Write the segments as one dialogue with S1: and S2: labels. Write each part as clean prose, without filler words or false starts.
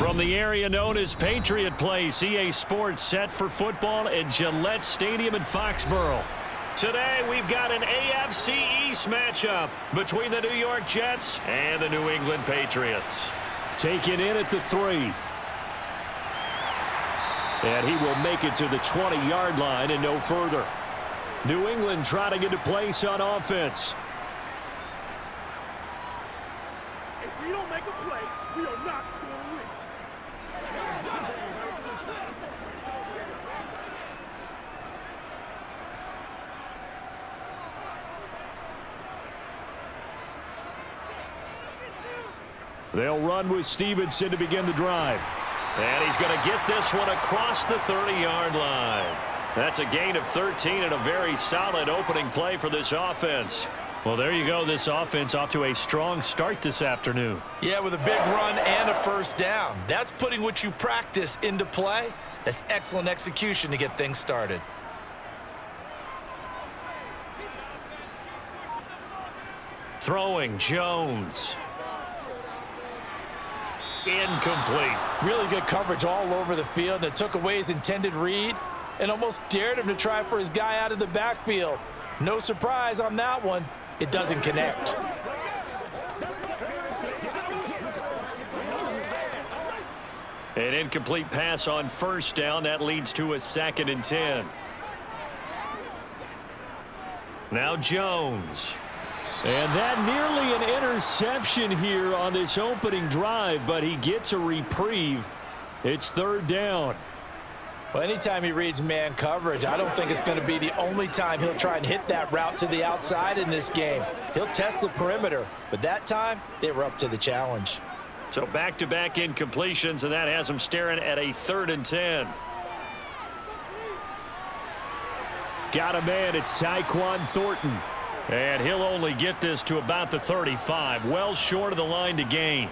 S1: From the area known as Patriot Place, EA Sports set for football at Gillette Stadium in Foxborough. Today, we've got an AFC East matchup between the New York Jets and the New England Patriots.
S2: Taken in at the 3. And he will make it to the 20-yard line and no further. New England trying to get a place on offense.
S3: If we don't make a play, we are not going to win.
S2: They'll run with Stevenson to begin the drive.
S1: And he's going to get this one across the 30-yard line. That's a gain of 13 and a very solid opening play for this offense.
S4: Well, there you go. This offense off to a strong start this afternoon.
S5: Yeah, with a big run and a first down. That's putting what you practice into play. That's excellent execution to get things started.
S1: Throwing, Jones. Incomplete.
S5: Really good coverage all over the field, and it took away his intended read and almost dared him to try for his guy out of the backfield. No surprise on that one. It doesn't connect.
S1: An incomplete pass on first down. That leads to a 2nd and 10. Now Jones.
S2: And that nearly an interception here on this opening drive, but he gets a reprieve. It's 3rd down.
S5: Well, anytime he reads man coverage, I don't think it's going to be the only time he'll try and hit that route to the outside in this game. He'll test the perimeter, but that time they were up to the challenge.
S1: So back-to-back incompletions, and that has him staring at a 3rd and 10.
S2: Got a man. It's Tyquan Thornton.
S1: And he'll only get this to about the 35, well short of the line to gain.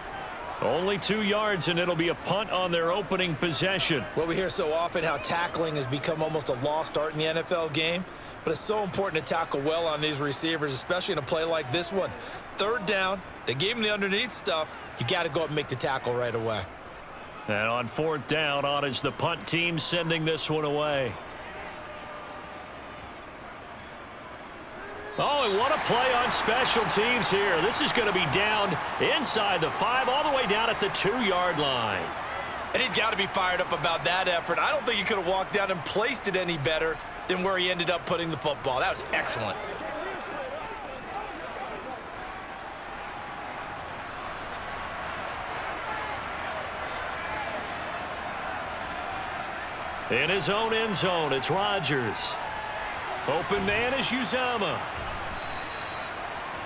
S1: Only 2 yards, and it'll be a punt on their opening possession.
S5: Well, we hear so often how tackling has become almost a lost art in the NFL game, but it's so important to tackle well on these receivers, especially in a play like this one. 3rd down, they gave him the underneath stuff. You got to go up and make the tackle right away.
S1: And on 4th down, on is the punt team sending this one away. Oh, and what a play on special teams here. This is going to be down inside the 5, all the way down at the 2-yard line.
S5: And he's got to be fired up about that effort. I don't think he could have walked down and placed it any better than where he ended up putting the football. That was excellent.
S1: In his own end zone, it's Rodgers. Open man is Uzomah.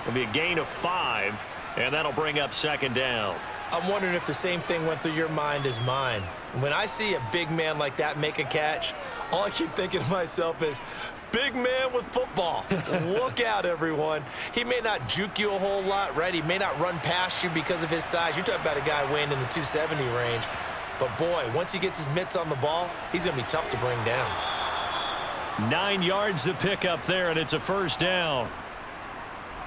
S1: It'll be a gain of 5, and that'll bring up 2nd down.
S5: I'm wondering if the same thing went through your mind as mine. When I see a big man like that make a catch, all I keep thinking to myself is, big man with football. Look out, everyone. He may not juke you a whole lot, right? He may not run past you because of his size. You're talking about a guy weighing in the 270 range. But, boy, once he gets his mitts on the ball, he's going to be tough to bring down.
S1: 9 yards to pick up there, and it's a 1st down.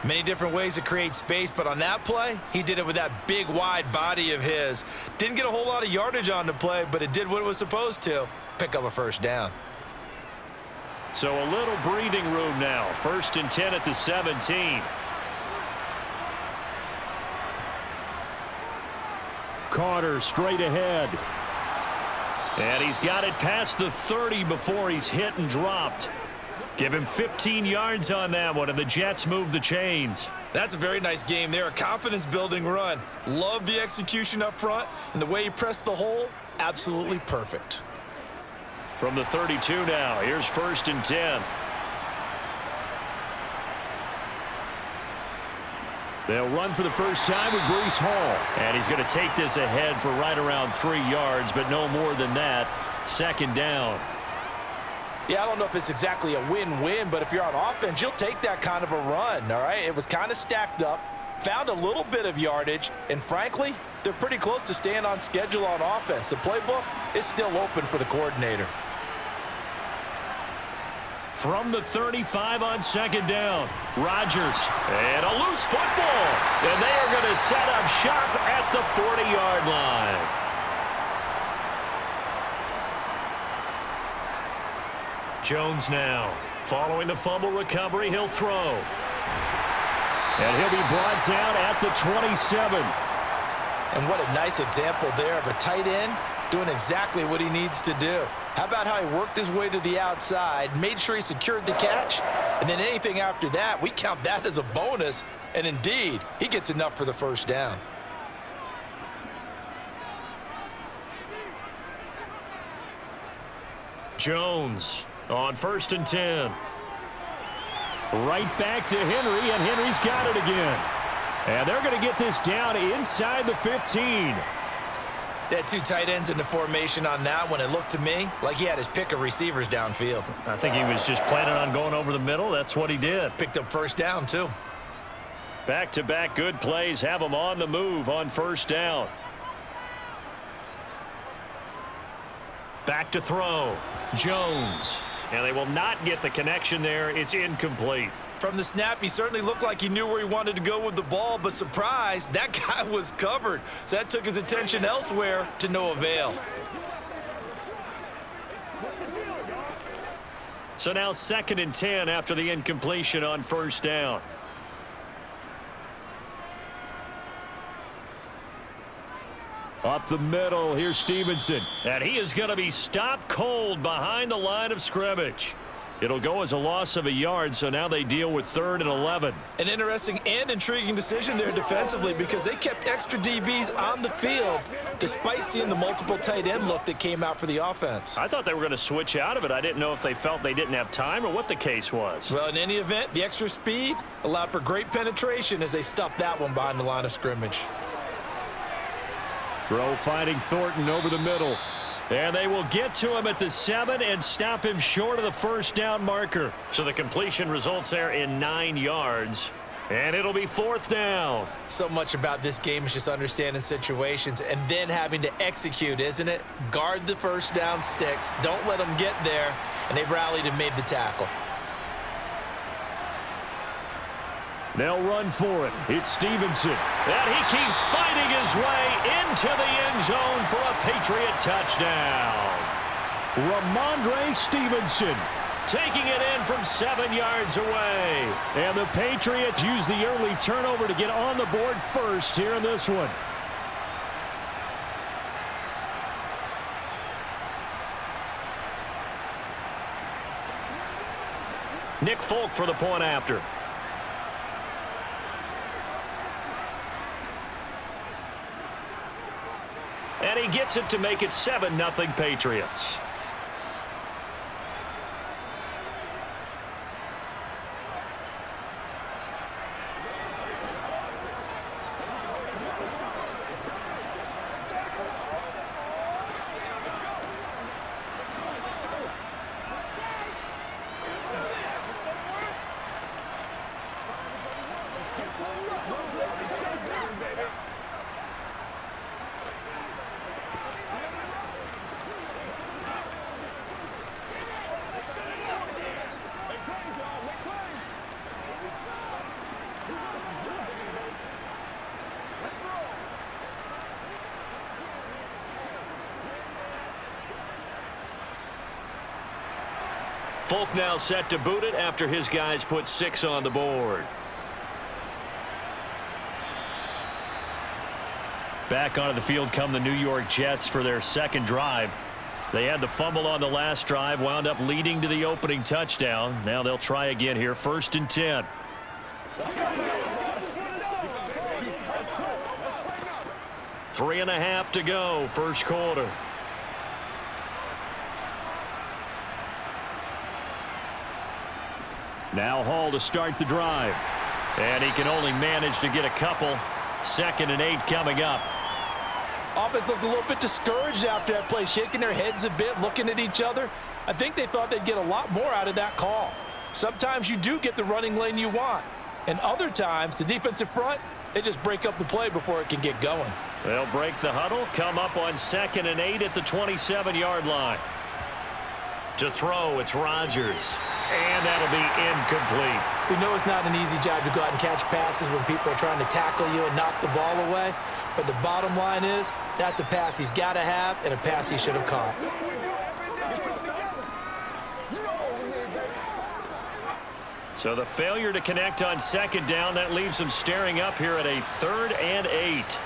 S5: Many different ways to create space, but on that play, he did it with that big, wide body of his. Didn't get a whole lot of yardage on the play, but it did what it was supposed to, pick up a 1st down.
S1: So a little breathing room now. 1st and 10 at the 17.
S2: Carter straight ahead.
S1: And he's got it past the 30 before he's hit and dropped. Give him 15 yards on that one, and the Jets move the chains.
S5: That's a very nice game there. A confidence-building run. Love the execution up front, and the way he pressed the hole, absolutely perfect.
S1: From the 32 now, here's 1st and 10.
S2: They'll run for the first time with Breece Hall.
S1: And he's going to take this ahead for right around 3 yards, but no more than that. 2nd down.
S5: Yeah, I don't know if it's exactly a win-win, but if you're on offense, you'll take that kind of a run, all right? It was kind of stacked up, found a little bit of yardage, and frankly, they're pretty close to staying on schedule on offense. The playbook is still open for the coordinator.
S1: From the 35 on 2nd down, Rodgers, and a loose football. And they are going to set up shop at the 40-yard line. Jones now. Following the fumble recovery, he'll throw.
S2: And he'll be brought down at the 27.
S5: And what a nice example there of a tight end doing exactly what he needs to do. How about how he worked his way to the outside, made sure he secured the catch, and then anything after that, we count that as a bonus. And indeed, he gets enough for the first down.
S1: Jones on 1st and 10.
S2: Right back to Henry, and Henry's got it again. And they're going to get this down inside the 15.
S5: They had two tight ends in the formation on that one. It looked to me like he had his pick of receivers downfield.
S1: I think he was just planning on going over the middle. That's what he did.
S5: Picked up first down, too.
S1: Back-to-back good plays have him on the move on 1st down. Back to throw. Jones. And they will not get the connection there. It's incomplete.
S5: From the snap, he certainly looked like he knew where he wanted to go with the ball, but surprise, that guy was covered. So that took his attention elsewhere to no avail.
S1: So now 2nd and 10 after the incompletion on 1st down.
S2: Up the middle, here's Stevenson.
S1: And he is going to be stopped cold behind the line of scrimmage. It'll go as a loss of a yard, so now they deal with 3rd and 11.
S5: An interesting and intriguing decision there defensively because they kept extra DBs on the field despite seeing the multiple tight end look that came out for the offense.
S1: I thought they were going to switch out of it. I didn't know if they felt they didn't have time or what the case was.
S5: Well, in any event, the extra speed allowed for great penetration as they stuffed that one behind the line of scrimmage.
S2: Throw finding Thornton over the middle.
S1: And they will get to him at the 7 and stop him short of the first down marker. So the completion results there in 9 yards. And it'll be 4th down.
S5: So much about this game is just understanding situations and then having to execute, isn't it? Guard the first down sticks. Don't let them get there. And they rallied and made the tackle.
S2: They'll run for it. It's Stevenson.
S1: And he keeps fighting his way into the end zone for a Patriot touchdown.
S2: Ramondre Stevenson
S1: taking it in from 7 yards away.
S2: And the Patriots use the early turnover to get on the board first here in this one.
S1: Nick Folk for the point after. And he gets it to make it 7-0 Patriots. Folk now set to boot it after his guys put 6 on the board. Back onto the field come the New York Jets for their second drive. They had the fumble on the last drive, wound up leading to the opening touchdown. Now they'll try again here, 1st and 10. Three and a half to go, first quarter.
S2: Now Hall to start the drive.
S1: And he can only manage to get a couple. 2nd and 8 coming up.
S5: Offense looked a little bit discouraged after that play, shaking their heads a bit, looking at each other. I think they thought they'd get a lot more out of that call. Sometimes you do get the running lane you want. And other times, the defensive front, they just break up the play before it can get going.
S1: They'll break the huddle, come up on 2nd and 8 at the 27-yard line. To throw, it's Rodgers. And that'll be incomplete.
S5: We know it's not an easy job to go out and catch passes when people are trying to tackle you and knock the ball away. But the bottom line is, that's a pass he's got to have and a pass he should have caught.
S1: So the failure to connect on second down, that leaves them staring up here at a 3rd and 8.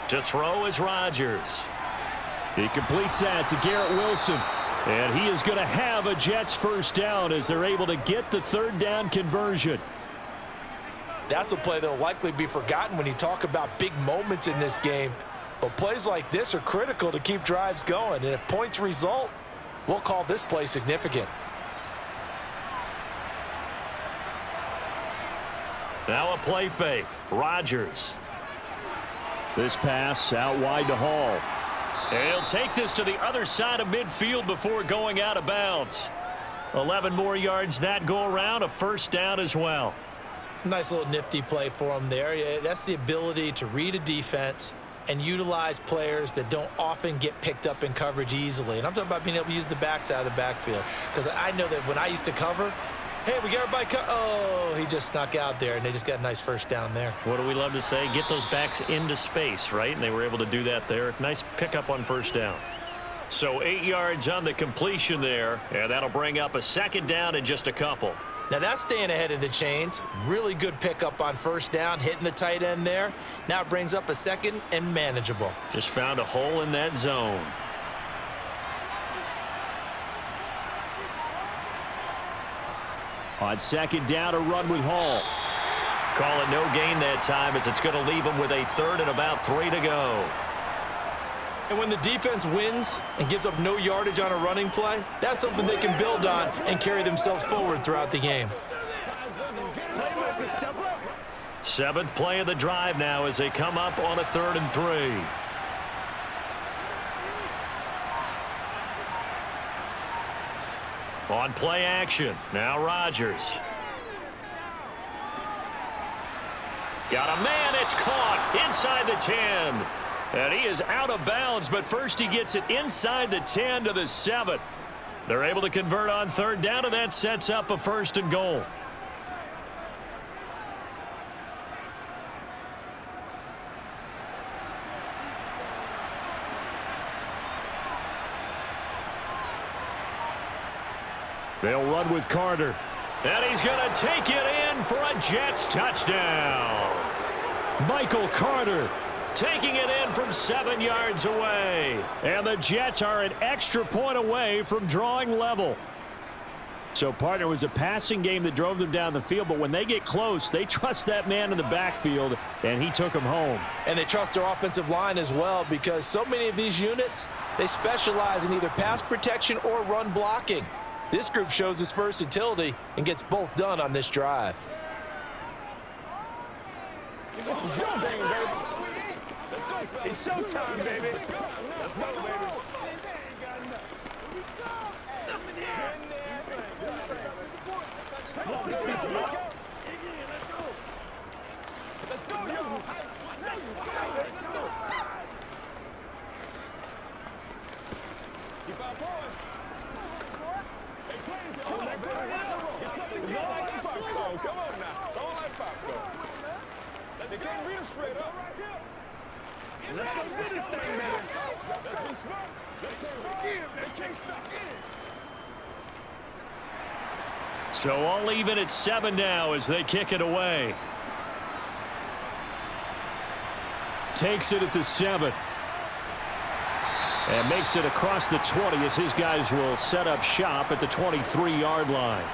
S1: To throw is Rodgers.
S2: He completes that to Garrett Wilson. And he is going to have a Jets first down as they're able to get the 3rd down conversion.
S5: That's a play that will likely be forgotten when you talk about big moments in this game. But plays like this are critical to keep drives going. And if points result, we'll call this play significant.
S1: Now a play fake. Rodgers.
S2: This pass out wide to Hall.
S1: And he'll take this to the other side of midfield before going out of bounds. 11 more yards that go around, a first down as well.
S5: Nice little nifty play for him there. Yeah, that's the ability to read a defense and utilize players that don't often get picked up in coverage easily. And I'm talking about being able to use the backside of the backfield. Because I know that when I used to cover, hey, we got everybody oh, he just snuck out there, and they just got a nice first down there.
S1: What do we love to say? Get those backs into space, right? And they were able to do that there. Nice pickup on first down. So 8 yards on the completion there, and that'll bring up a 2nd down in just a couple.
S5: Now that's staying ahead of the chains. Really good pickup on first down, hitting the tight end there. Now it brings up a 2nd and manageable.
S1: Just found a hole in that zone.
S2: On 2nd down, a run with Hall.
S1: Call it no gain that time as it's going to leave them with a 3rd and about 3 to go.
S5: And when the defense wins and gives up no yardage on a running play, that's something they can build on and carry themselves forward throughout the game.
S1: 7th play of the drive now as they come up on a 3rd and 3. On play action, now Rodgers. Got a man, it's caught inside the 10. And he is out of bounds, but first he gets it inside the 10 to the 7. They're able to convert on 3rd down, and that sets up a 1st and goal.
S2: They'll run with Carter.
S1: And he's going to take it in for a Jets touchdown.
S2: Michael Carter
S1: taking it in from 7 yards away.
S2: And the Jets are an extra point away from drawing level. So, partner, it was a passing game that drove them down the field, but when they get close, they trust that man in the backfield, and he took them home.
S5: And they trust their offensive line as well, because so many of these units, they specialize in either pass protection or run blocking. This group shows its versatility and gets both done on this drive.
S3: This is your game, baby. Let's go. It's showtime, baby. Let's go, baby. Let's go. Let's go, yo. Let's go. Keep our boys. Hey, players, come on, man. It's something good like popcorn. Come on now. It's all like popcorn. They can't beat us straight up. Let's go this thing, man. Let's be smart. Let's go again. They can't stop in.
S1: So all even at 7 now as they kick it away.
S2: Takes it at the 7. And makes it across the 20 as his guys will set up shop at the 23-yard line.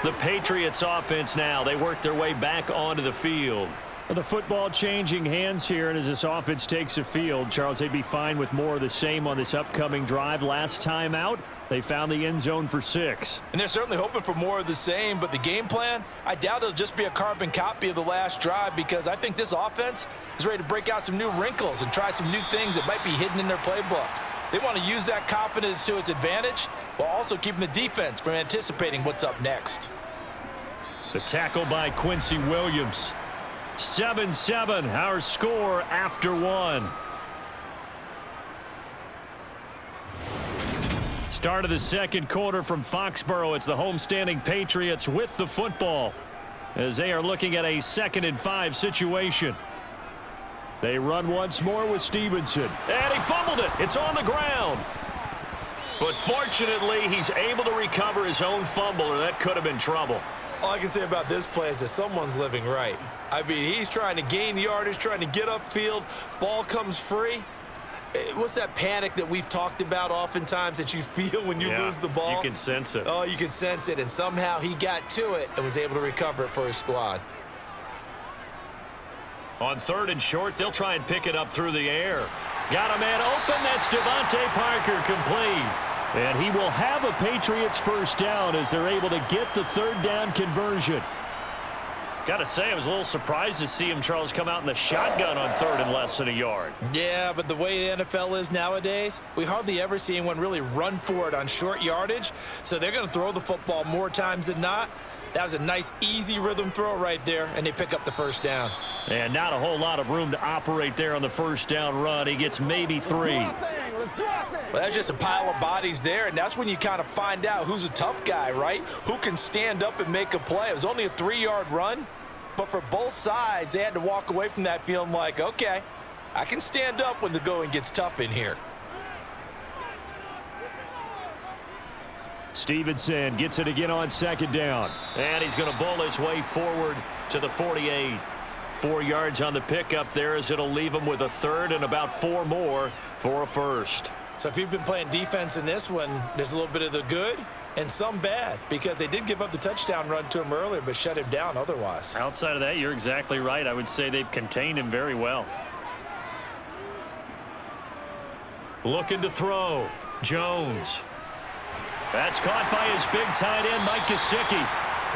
S1: The Patriots offense now. They work their way back onto the field.
S2: The football changing hands here, and as this offense takes the field, Charles, they'd be fine with more of the same on this upcoming drive. Last time out, they found the end zone for 6.
S5: And they're certainly hoping for more of the same, but the game plan, I doubt it'll just be a carbon copy of the last drive, because I think this offense is ready to break out some new wrinkles and try some new things that might be hidden in their playbook. They want to use that confidence to its advantage while also keeping the defense from anticipating what's up next.
S1: The tackle by Quincy Williams. 7-7, our score after 1. Start of the second quarter from Foxborough. It's the homestanding Patriots with the football as they are looking at a 2nd and 5 situation.
S2: They run once more with Stevenson.
S1: And he fumbled it. It's on the ground. But fortunately, he's able to recover his own fumble, or that could have been trouble.
S5: All I can say about this play is that someone's living right. I mean, he's trying to gain yardage, trying to get upfield. Ball comes free. What's that panic that we've talked about oftentimes that you feel when you lose the ball?
S1: You can sense it.
S5: Oh, you can sense it, and somehow he got to it and was able to recover it for his squad.
S1: On 3rd and short, they'll try and pick it up through the air. Got a man open. That's Devontae Parker, complete.
S2: And he will have a Patriots first down as they're able to get the 3rd down conversion.
S1: Got to say, I was a little surprised to see him, Charles, come out in the shotgun on 3rd and less than a yard.
S5: Yeah, but the way the NFL is nowadays, we hardly ever see anyone really run for it on short yardage. So they're going to throw the football more times than not. That was a nice, easy rhythm throw right there, and they pick up the first down.
S1: And not a whole lot of room to operate there on the first down run. He gets maybe 3.
S5: Well, that's just a pile of bodies there, and that's when you kind of find out who's a tough guy, right? Who can stand up and make a play. It was only a 3-yard run, but for both sides, they had to walk away from that feeling like, okay, I can stand up when the going gets tough in here.
S2: Stevenson gets it again on 2nd down.
S1: And he's going to bowl his way forward to the 48. 4 yards on the pickup there as it'll leave him with a 3rd and about 4 more for a first.
S5: So if you've been playing defense in this one, there's a little bit of the good and some bad because they did give up the touchdown run to him earlier but shut him down otherwise.
S1: Outside of that, you're exactly right. I would say they've contained him very well. Looking to throw. Jones. That's caught by his big tight end, Mike Gesicki.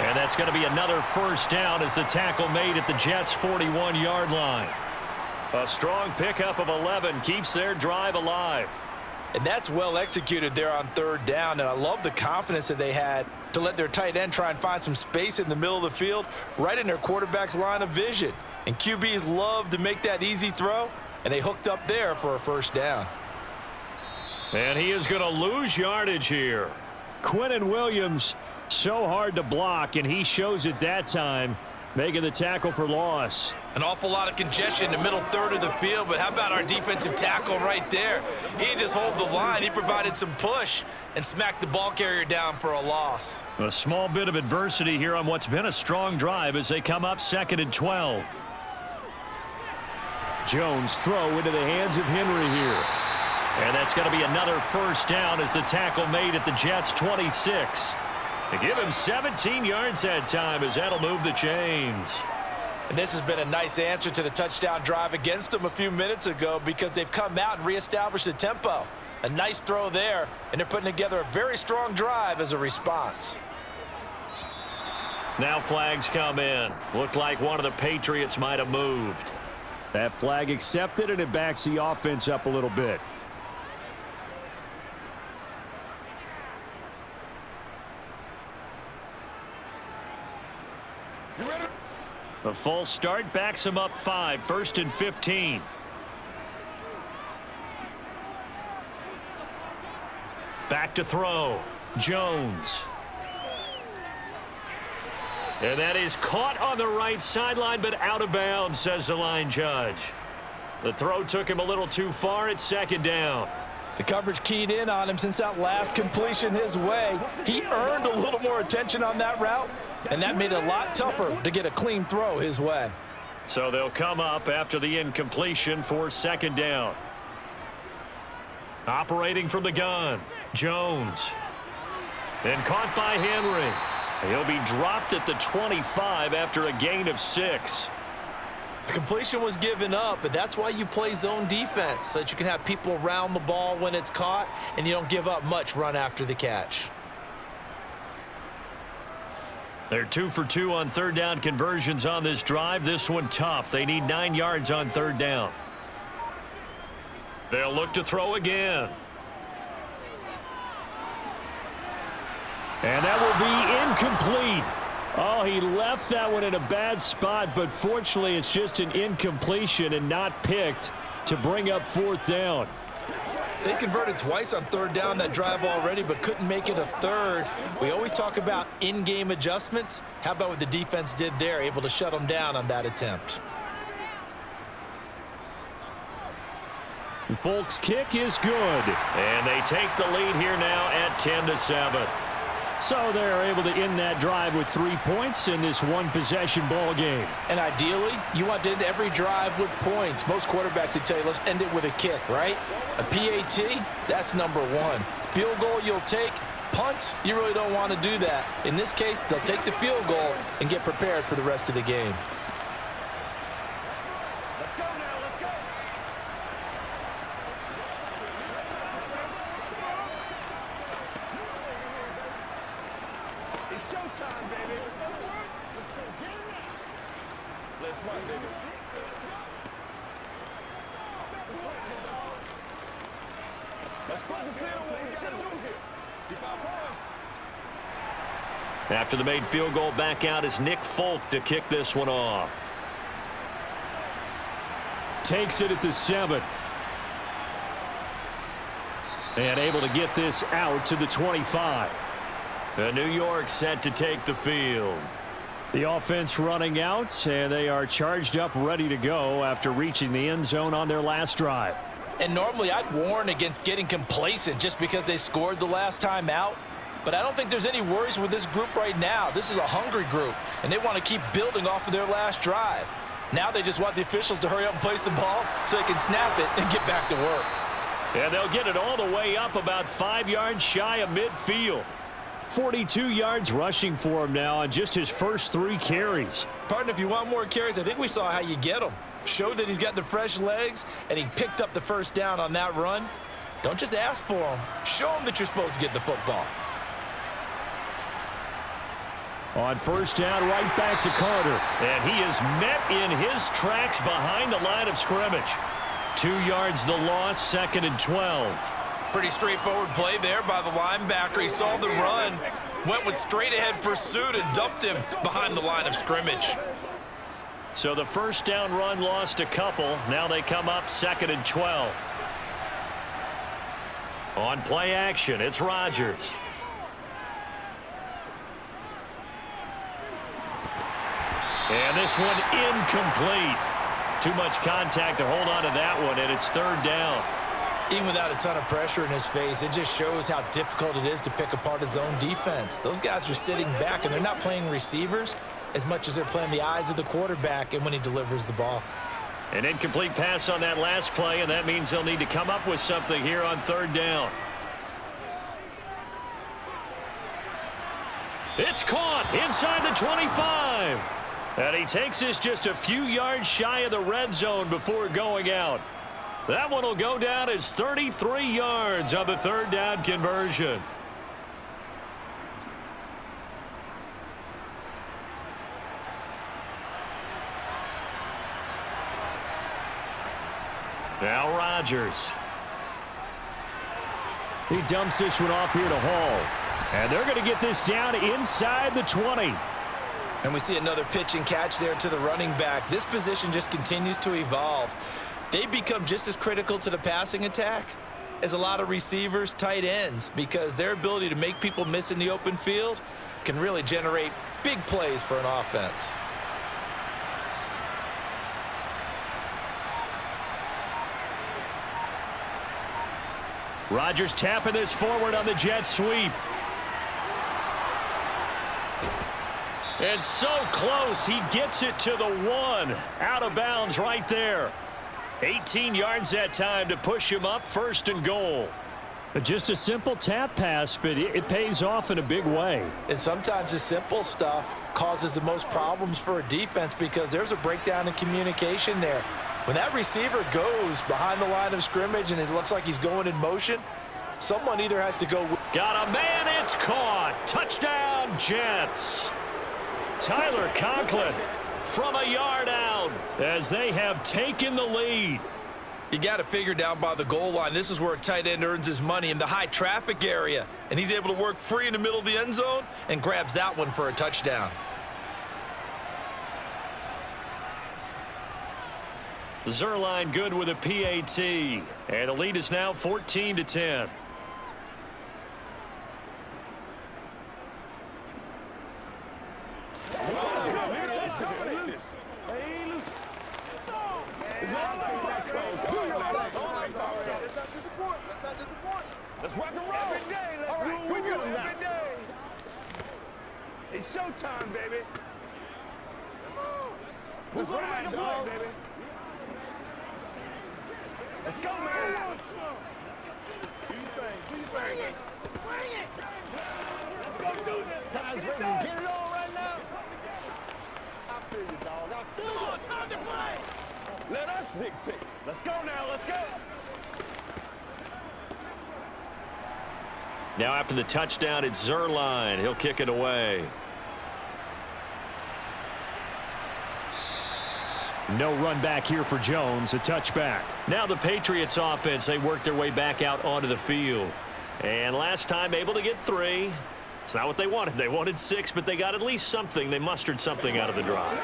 S1: And that's going to be another first down as the tackle made at the Jets' 41-yard line. A strong pickup of 11 keeps their drive alive.
S5: And that's well executed there on 3rd down, and I love the confidence that they had to let their tight end try and find some space in the middle of the field, right in their quarterback's line of vision. And QBs love to make that easy throw, and they hooked up there for a first down.
S1: And he is going to lose yardage here.
S2: Quinnen Williams, so hard to block, and he shows it that time, making the tackle for loss.
S5: An awful lot of congestion in the middle 3rd of the field, but how about our defensive tackle right there? He didn't just hold the line. He provided some push and smacked the ball carrier down for a loss.
S1: A small bit of adversity here on what's been a strong drive as they come up 2nd and 12.
S2: Jones throw into the hands of Henry here.
S1: And that's going to be another first down as the tackle made at the Jets' 26. To give him 17 yards that time as that'll move the chains.
S5: And this has been a nice answer to the touchdown drive against them a few minutes ago because they've come out and reestablished the tempo. A nice throw there, and they're putting together a very strong drive as a response.
S1: Now flags come in. Looked like one of the Patriots might have moved.
S2: That flag accepted, and it backs the offense up a little bit.
S1: A full start backs him up 5, 1st and 15. Back to throw. Jones. And that is caught on the right sideline, but out of bounds, says the line judge. The throw took him a little too far at 2nd down.
S5: The coverage keyed in on him since that last completion his way. He earned a little more attention on that route, and that made it a lot tougher to get a clean throw his way.
S1: So they'll come up after the incompletion for 2nd down. Operating from the gun, Jones. And caught by Henry. He'll be dropped at the 25 after a gain of 6.
S5: The completion was given up, but that's why you play zone defense, so that you can have people around the ball when it's caught, and you don't give up much run after the catch.
S1: They're 2 for 2 on 3rd down conversions on this drive. This one tough. They need 9 yards on 3rd down. They'll look to throw again.
S2: And that will be incomplete. Oh, he left that one in a bad spot, but fortunately it's just an incompletion and not picked to bring up 4th down.
S5: They converted twice on 3rd down that drive already, but couldn't make it a 3rd. We always talk about in-game adjustments. How about what the defense did there, able to shut them down on that attempt?
S2: Folk's kick is good.
S1: And they take the lead here now at 10-7.
S2: So they're able to end that drive with 3 points in this one-possession ball game.
S5: And ideally, you want to end every drive with points. Most quarterbacks would tell you, let's end it with a kick, right? A PAT, that's number one. Field goal you'll take. Punts, you really don't want to do that. In this case, they'll take the field goal and get prepared for the rest of the game.
S3: Let's go now, let's go. It's showtime, baby. Let's go get it. Let's run, baby. Let's focus in on what we gotta do here. Keep our points.
S1: After the made field goal, back out is Nick Folk to kick this one off.
S2: Takes it at the 7. And able to get this out to the 25.
S1: New York set to take the field.
S2: The offense running out, and they are charged up, ready to go after reaching the end zone on their last drive.
S5: And normally I'd warn against getting complacent just because they scored the last time out. But I don't think there's any worries with this group right now. This is a hungry group, and they want to keep building off of their last drive. Now they just want the officials to hurry up and place the ball so they can snap it and get back to work.
S1: And they'll get it all the way up about 5 yards shy of midfield.
S2: 42 yards rushing for him now on just his first 3 carries.
S5: Partner, if you want more carries, I think we saw how you get them. Showed that he's got the fresh legs, and he picked up the first down on that run. Don't just ask for him. Show him that you're supposed to get the football.
S2: On first down, right back to Carter.
S1: And he is met in his tracks behind the line of scrimmage. 2 yards the loss, 2nd and 12.
S5: Pretty straightforward play there by the linebacker. He saw the run, went with straight-ahead pursuit, and dumped him behind the line of scrimmage.
S1: So the first down run lost a couple. Now they come up 2nd and 12. On play action, it's Rodgers. And this one incomplete. Too much contact to hold on to that one, and it's 3rd down.
S5: Even without a ton of pressure in his face, it just shows how difficult it is to pick apart his own defense. Those guys are sitting back, and they're not playing receivers as much as they're playing the eyes of the quarterback and when he delivers the ball.
S1: An incomplete pass on that last play, and that means they'll need to come up with something here on 3rd down. It's caught inside the 25. And he takes this just a few yards shy of the red zone before going out. That one will go down as 33 yards on the 3rd down conversion. Now Rodgers.
S2: He dumps this one off here to Hall. And they're going to get this down inside the 20.
S5: And we see another pitch and catch there to the running back. This position just continues to evolve. They become just as critical to the passing attack as a lot of receivers, tight ends, because their ability to make people miss in the open field can really generate big plays for an offense.
S1: Rodgers tapping this forward on the jet sweep. And so close, he gets it to the 1. Out of bounds right there. 18 yards that time to push him up 1st and goal.
S2: Just a simple tap pass, but it pays off in a big way.
S5: And sometimes the simple stuff causes the most problems for a defense because there's a breakdown in communication there. When that receiver goes behind the line of scrimmage and it looks like he's going in motion, someone either has to go.
S1: Got a man, it's caught. Touchdown, Jets. Tyler Conklin from a yard out as they have taken the lead.
S5: You got to figure down by the goal line. This is where a tight end earns his money in the high traffic area. And he's able to work free in the middle of the end zone and grabs that one for a touchdown.
S1: Zerline good with a PAT. And the lead is now 14-10.
S3: Let's rock and roll. Every day, let's do it with you every day. It's showtime, baby. Let's ride, dog. Baby. Let's go, man. Do your thing. Do your thing. Bring it. Let's go do this. Guys, ready to get it on right now? I feel you, dog. I feel you. Time to play. Let us dictate. Let's go now. Let's go.
S1: Now after the touchdown, it's Zerline. He'll kick it away.
S2: No run back here for Jones, a touchback.
S1: Now the Patriots offense, they work their way back out onto the field. And last time able to get 3. It's not what they wanted. They wanted 6, but they got at least something. They mustered something out of the drive.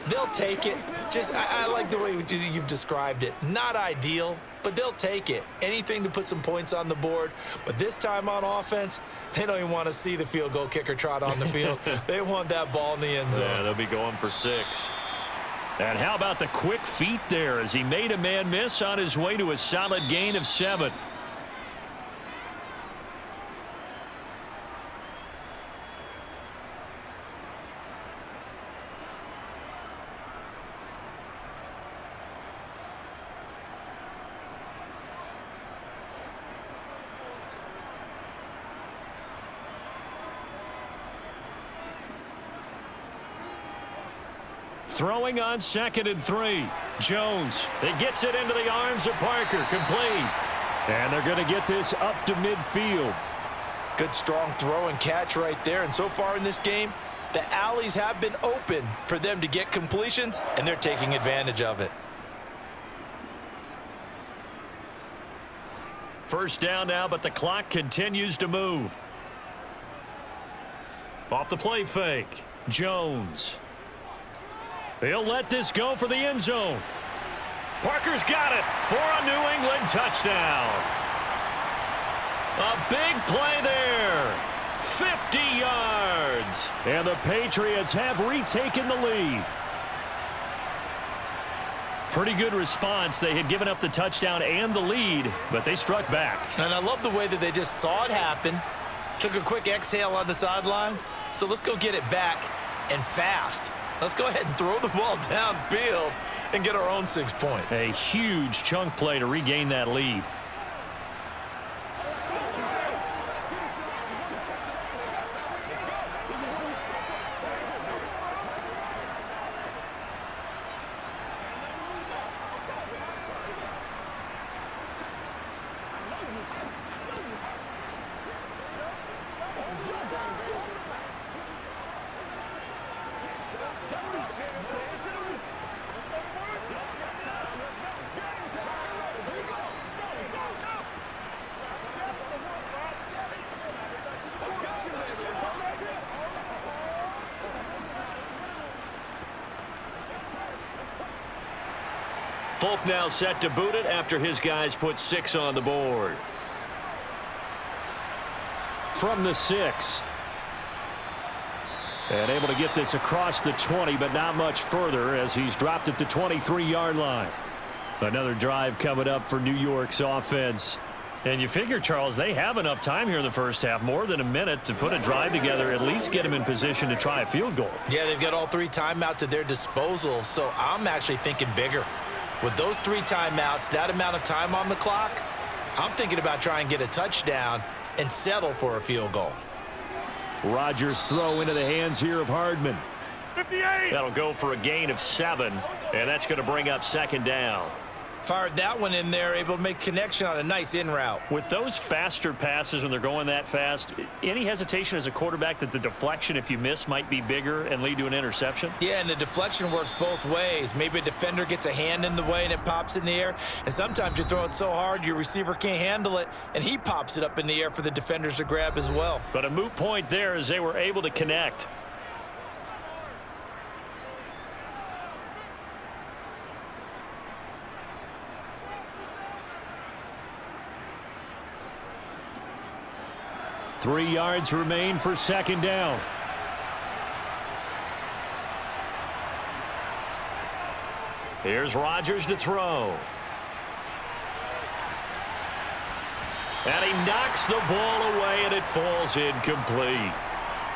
S5: They'll take it. I like the way you've described it. Not ideal, but they'll take it. Anything to put some points on the board. But this time on offense, they don't even want to see the field goal kicker trot on the field. They want that ball in the end zone.
S1: Yeah, they'll be going for 6.
S2: And how about the quick feet there as he made a man miss on his way to a solid gain of 7. Throwing on 2nd and 3. Jones. It gets it into the arms of Parker. Complete. And they're going to get this up to midfield.
S5: Good strong throw and catch right there. And so far in this game, the alleys have been open for them to get completions, and they're taking advantage of it.
S1: First down now, but the clock continues to move. Off the play fake. Jones. He'll let this go for the end zone. Parker's got it for a New England touchdown. A big play there. 50 yards.
S2: And the Patriots have retaken the lead. Pretty good response. They had given up the touchdown and the lead, but they struck back.
S5: And I love the way that they just saw it happen, took a quick exhale on the sidelines. So let's go get it back and fast. Let's go ahead and throw the ball downfield and get our own 6 points.
S2: A huge chunk play to regain that lead.
S1: Folk now set to boot it after his guys put 6 on the board.
S2: From the 6. And able to get this across the 20, but not much further as he's dropped it to 23-yard line. Another drive coming up for New York's offense. And you figure, Charles, they have enough time here in the first half, more than a minute, to put a drive together, at least get them in position to try a field goal.
S5: Yeah, they've got all 3 timeouts at their disposal, so I'm actually thinking bigger. With those 3 timeouts, that amount of time on the clock, I'm thinking about trying to get a touchdown and settle for a field goal.
S2: Rodgers throw into the hands here of Hardman.
S3: 58.
S1: That'll go for a gain of 7, and that's going to bring up 2nd down.
S5: Fired that one in there, able to make connection on a nice in route.
S2: With those faster passes when they're going that fast, any hesitation as a quarterback that the deflection, if you miss, might be bigger and lead to an interception?
S5: Yeah, and the deflection works both ways. Maybe a defender gets a hand in the way and it pops in the air, and sometimes you throw it so hard your receiver can't handle it, and he pops it up in the air for the defenders to grab as well.
S2: But a moot point there as they were able to connect. Three yards remain for 2nd down.
S1: Here's Rodgers to throw. And he knocks the ball away, and it falls incomplete.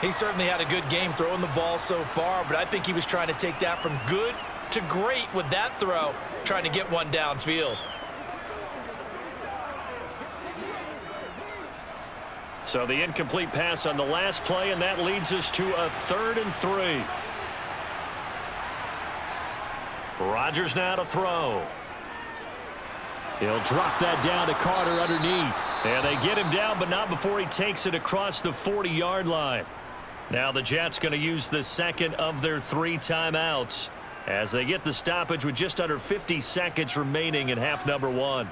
S5: He certainly had a good game throwing the ball so far, but I think he was trying to take that from good to great with that throw, trying to get one downfield.
S1: So the incomplete pass on the last play, and that leads us to a 3rd and 3. Rodgers now to throw.
S2: He'll drop that down to Carter underneath.
S1: And they get him down, but not before he takes it across the 40-yard line. Now the Jets going to use the second of their 3 timeouts as they get the stoppage with just under 50 seconds remaining in half number 1.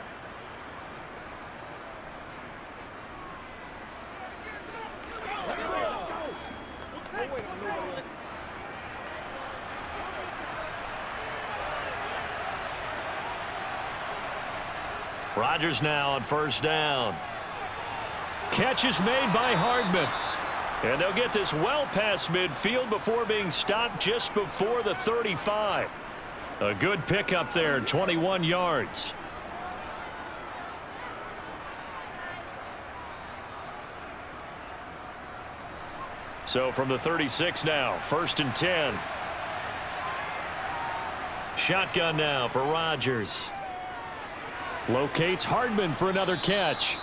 S1: Rodgers now on 1st down. Catch is made by Hardman. And they'll get this well past midfield before being stopped just before the 35. A good pickup there, 21 yards. So from the 36 now, 1st and 10. Shotgun now for Rodgers.
S2: Locates Hardman for another catch.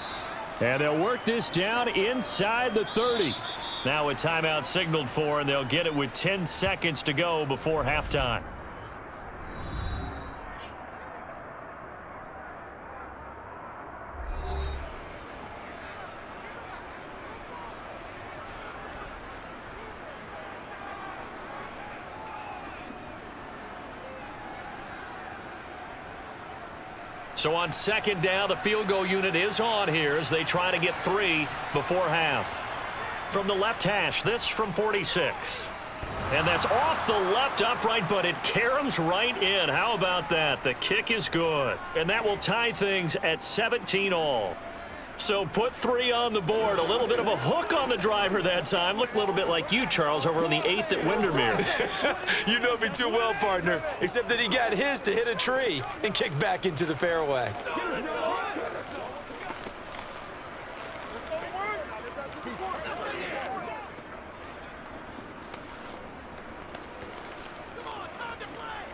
S2: And they'll work this down inside the 30.
S1: Now a timeout signaled for, and they'll get it with 10 seconds to go before halftime. So on 2nd down, the field goal unit is on here as they try to get 3 before half. From the left hash, this from 46. And that's off the left upright, but it caroms right in. How about that? The kick is good. And that will tie things at 17 all. So put 3 on the board. A little bit of a hook on the driver that time. Looked a little bit like you, Charles, over on the 8th at Windermere.
S5: You know me too well, partner, except that he got his to hit a tree and kick back into the fairway.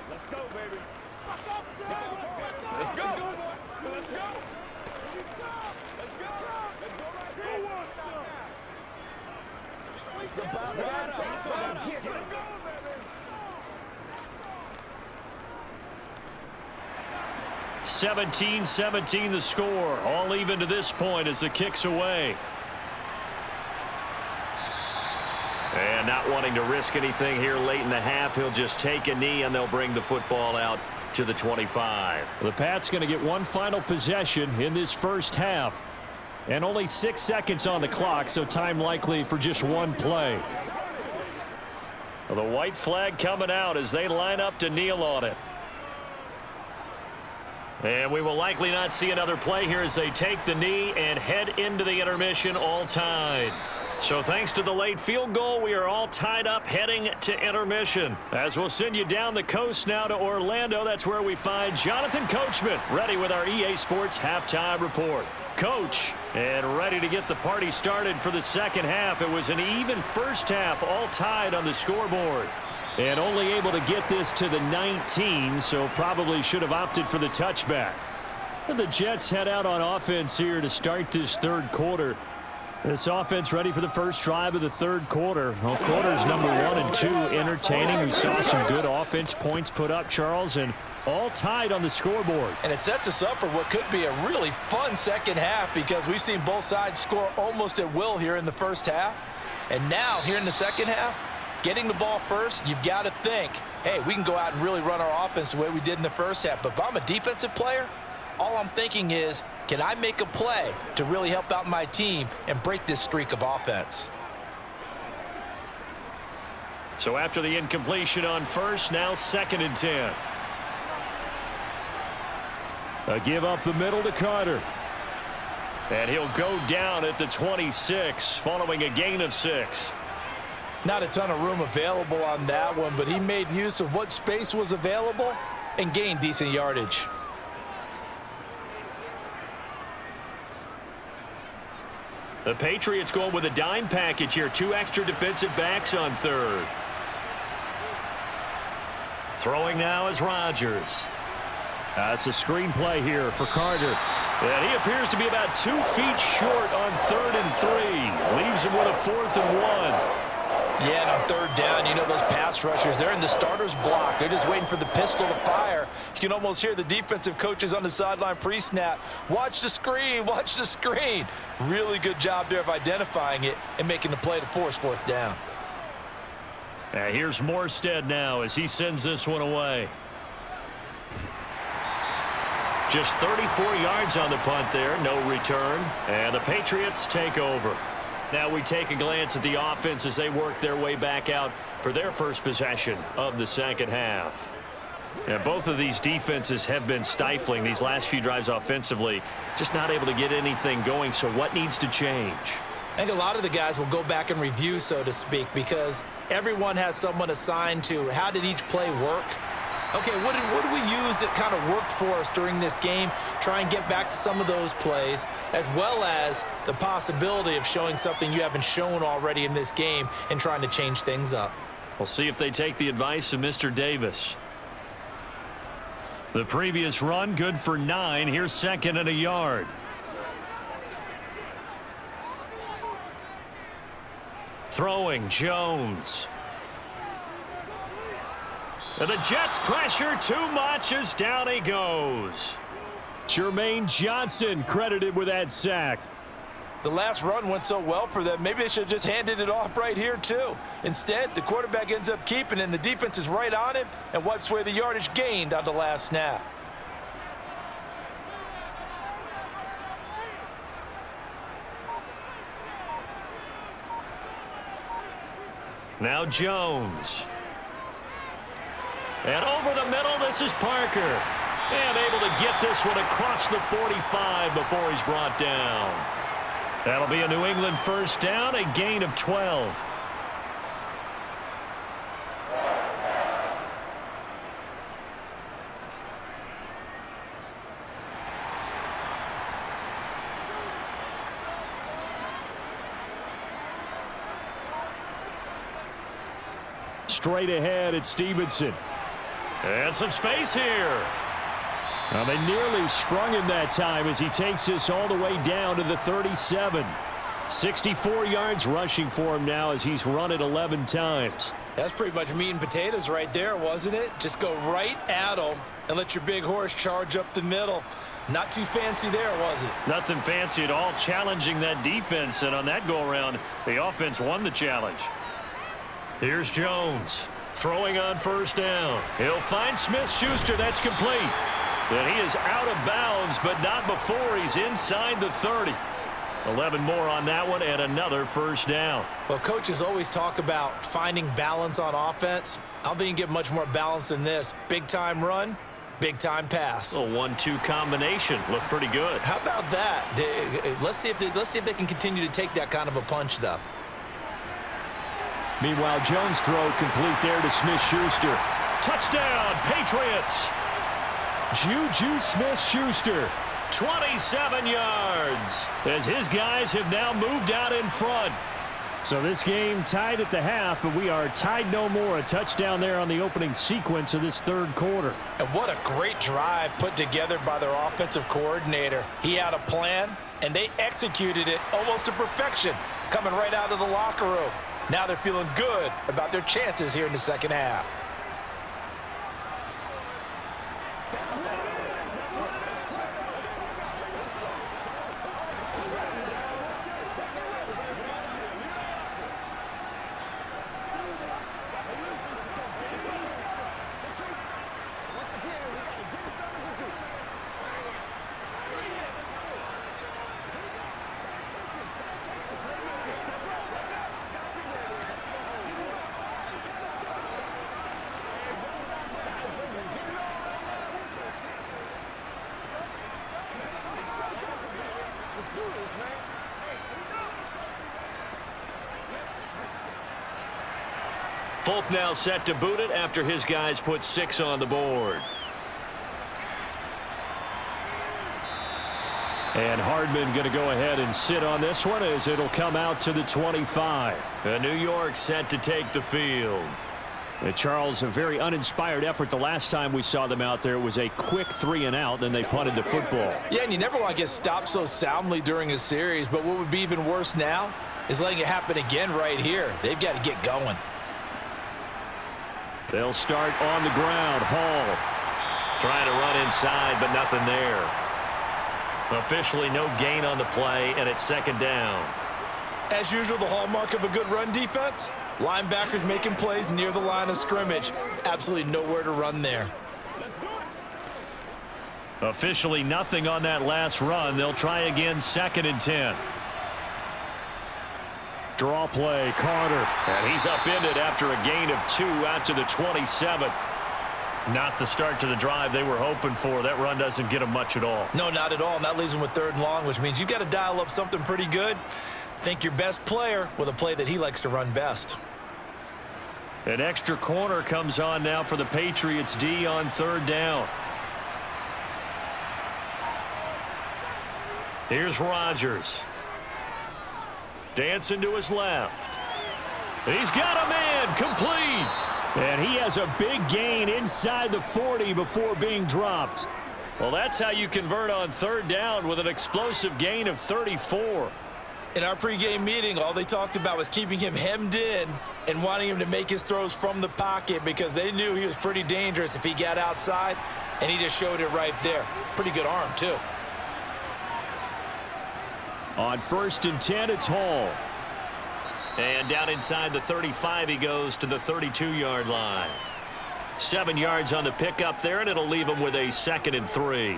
S3: Let's go, baby. Let's go. Let's go. Let's go. Let's go right here. Who wants some? It's about that time. Let's go, baby.
S1: 17-17 the score. All even to this point as the kick's away. And not wanting to risk anything here late in the half, he'll just take a knee and they'll bring the football out to the 25.
S2: The Pats going to get one final possession in this first half. And only 6 seconds on the clock, so time likely for just one play.
S1: Well, the white flag coming out as they line up to kneel on it. And we will likely not see another play here as they take the knee and head into the intermission all tied. So thanks to the late field goal, we are all tied up heading to intermission. As we'll send you down the coast now to Orlando, that's where we find Jonathan Coachman ready with our EA Sports halftime report. Coach, and ready to get the party started for the second half. It was an even first half, all tied on the scoreboard.
S2: And only able to get this to the 19, so probably should have opted for the touchback. And the Jets head out on offense here to start this third quarter. This offense ready for the first drive of the third quarter. Well, quarters number 1 and 2 entertaining. We saw some good offense points put up, Charles, and all tied on the scoreboard.
S5: And it sets us up for what could be a really fun second half because we've seen both sides score almost at will here in the first half. And now, here in the second half, getting the ball first, you've got to think, hey, we can go out and really run our offense the way we did in the first half. But if I'm a defensive player, all I'm thinking is, can I make a play to really help out my team and break this streak of offense?
S1: So after the incompletion on first, now 2nd and 10.
S2: A give up the middle to Carter.
S1: And he'll go down at the 26 following a gain of 6.
S5: Not a ton of room available on that one, but he made use of what space was available and gained decent yardage.
S1: The Patriots going with a dime package here. 2 extra defensive backs on third. Throwing now is Rodgers.
S2: That's a screenplay here for Carter.
S1: And he appears to be about 2 feet short on 3rd and 3. Leaves him with a 4th and 1.
S5: Yeah, and on 3rd down, you know those pass rushers, they're in the starter's block. They're just waiting for the pistol to fire. You can almost hear the defensive coaches on the sideline pre-snap. Watch the screen, watch the screen. Really good job there of identifying it and making the play to force 4th down.
S1: Here's Morstead now as he sends this one away. Just 34 yards on the punt there, no return. And the Patriots take over. Now we take a glance at the offense as they work their way back out for their first possession of the second half. And both of these defenses have been stifling these last few drives offensively. Just not able to get anything going, so what needs to change?
S5: I think a lot of the guys will go back and review, so to speak, because everyone has someone assigned to how did each play work. Okay, what did we use that kind of worked for us during this game? Try and get back to some of those plays, as well as the possibility of showing something you haven't shown already in this game and trying to change things up.
S1: We'll see if they take the advice of Mr. Davis. The previous run, good for 9. Here's 2nd and a yard. Throwing, Jones. And the Jets pressure too much as down he goes.
S2: Jermaine Johnson credited with that sack.
S5: The last run went so well for them, maybe they should have just handed it off right here too. Instead, the quarterback ends up keeping it, and the defense is right on him and wipes away the yardage gained on the last snap.
S1: Now Jones. And over the middle, this is Parker. And able to get this one across the 45 before he's brought down. That'll be a New England first down, a gain of 12.
S2: Straight ahead at Stevenson.
S1: And some space here.
S2: Now they nearly sprung him that time as he takes this all the way down to the 37. 64 yards rushing for him now as he's run it 11 times.
S5: That's pretty much meat and potatoes right there, wasn't it? Just go right at him and let your big horse charge up the middle. Not too fancy there, was it?
S1: Nothing fancy at all, challenging that defense. And on that go-around, the offense won the challenge. Here's Jones throwing on first down. He'll find Smith-Schuster. That's complete. And he is out of bounds, but not before he's inside the 30. 11 more on that one and another first down.
S5: Well, coaches always talk about finding balance on offense. I don't think you can get much more balance than this. Big-time run, big-time pass.
S1: A 1-2 combination. Looked pretty good.
S5: How about that? Let's see if they can continue to take that kind of a punch, though.
S2: Meanwhile, Jones throw complete there to Smith-Schuster.
S1: Touchdown, Patriots!
S2: Juju Smith-Schuster.
S1: 27 yards as his guys have now moved out in front.
S2: So this game tied at the half, but we are tied no more. A touchdown there on the opening sequence of this third quarter.
S5: And what a great drive put together by their offensive coordinator. He had a plan, and they executed it almost to perfection, coming right out of the locker room. Now they're feeling good about their chances here in the second half.
S1: Folk now set to boot it after his guys put 6 on the board.
S2: And Hardman going to go ahead and sit on this one as it'll come out to the 25.
S1: New York set to take the field.
S2: And Charles, a very uninspired effort the last time we saw them out there. It was a quick 3-and-out, then they punted the football.
S5: Yeah, and you never want to get stopped so soundly during a series, but what would be even worse now is letting it happen again right here. They've got to get going.
S2: They'll start on the ground. Hall
S1: Trying to run inside, but nothing there. Officially no gain on the play, and it's second down.
S5: As usual, the hallmark of a good run defense, linebackers making plays near the line of scrimmage. Absolutely nowhere to run there.
S1: Officially nothing on that last run. They'll try again, 2nd and 10.
S2: Draw play, Carter.
S1: And he's upended after a gain of 2 out to the 27. Not the start to the drive they were hoping for. That run doesn't get them much at all.
S5: No, not at all. And that leaves them with 3rd and long, which means you've got to dial up something pretty good. Think your best player with a play that he likes to run best.
S1: An extra corner comes on now for the Patriots D on 3rd down. Here's Rodgers. Dancing to his left. He's got a man, complete.
S2: And he has a big gain inside the 40 before being dropped.
S1: Well, that's how you convert on 3rd down with an explosive gain of 34.
S5: In our pregame meeting, all they talked about was keeping him hemmed in and wanting him to make his throws from the pocket because they knew he was pretty dangerous if he got outside, and he just showed it right there. Pretty good arm, too.
S2: On 1st and 10, it's Hall.
S1: And down inside the 35, he goes to the 32-yard line. 7 yards on the pickup there, and it'll leave him with a 2nd and 3.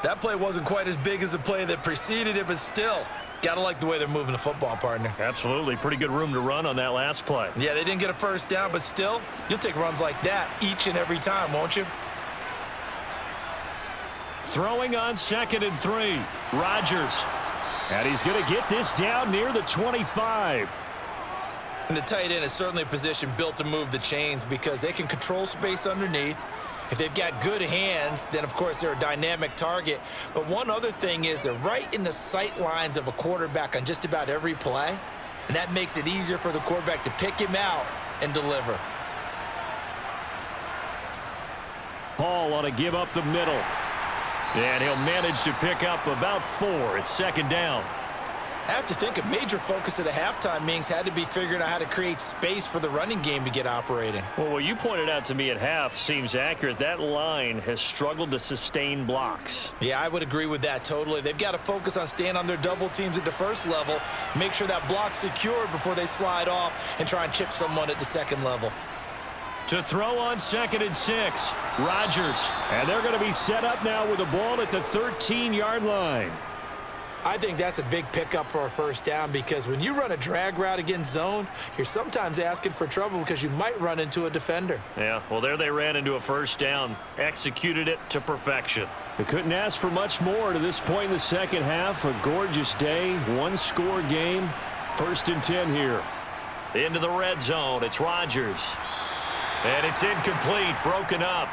S5: That play wasn't quite as big as the play that preceded it, but still, got to like the way they're moving the football, partner.
S1: Absolutely. Pretty good room to run on that last play.
S5: Yeah, they didn't get a first down, but still, you'll take runs like that each and every time, won't you?
S1: Throwing on 2nd and 3. Rodgers.
S2: And he's going to get this down near the 25.
S5: And the tight end is certainly a position built to move the chains because they can control space underneath. If they've got good hands, then, of course, they're a dynamic target. But one other thing is they're right in the sight lines of a quarterback on just about every play, and that makes it easier for the quarterback to pick him out and deliver.
S2: Hall on a give up the middle.
S1: And he'll manage to pick up about 4. It's 2nd down.
S5: I have to think a major focus of the halftime meetings had to be figuring out how to create space for the running game to get operating.
S1: Well, what you pointed out to me at half seems accurate. That line has struggled to sustain blocks.
S5: Yeah, I would agree with that totally. They've got to focus on staying on their double teams at the first level, make sure that block's secured before they slide off and try and chip someone at the second level.
S1: To throw on 2nd and 6, Rodgers.
S2: And they're going to be set up now with the ball at the 13-yard line.
S5: I think that's a big pickup for a first down because when you run a drag route against zone, you're sometimes asking for trouble because you might run into a defender.
S1: Yeah, well, there they ran into a first down, executed it to perfection.
S2: They couldn't ask for much more to this point in the second half. A gorgeous day, one-score game. 1st and 10 here.
S1: Into the red zone, it's Rodgers. And it's incomplete, broken up.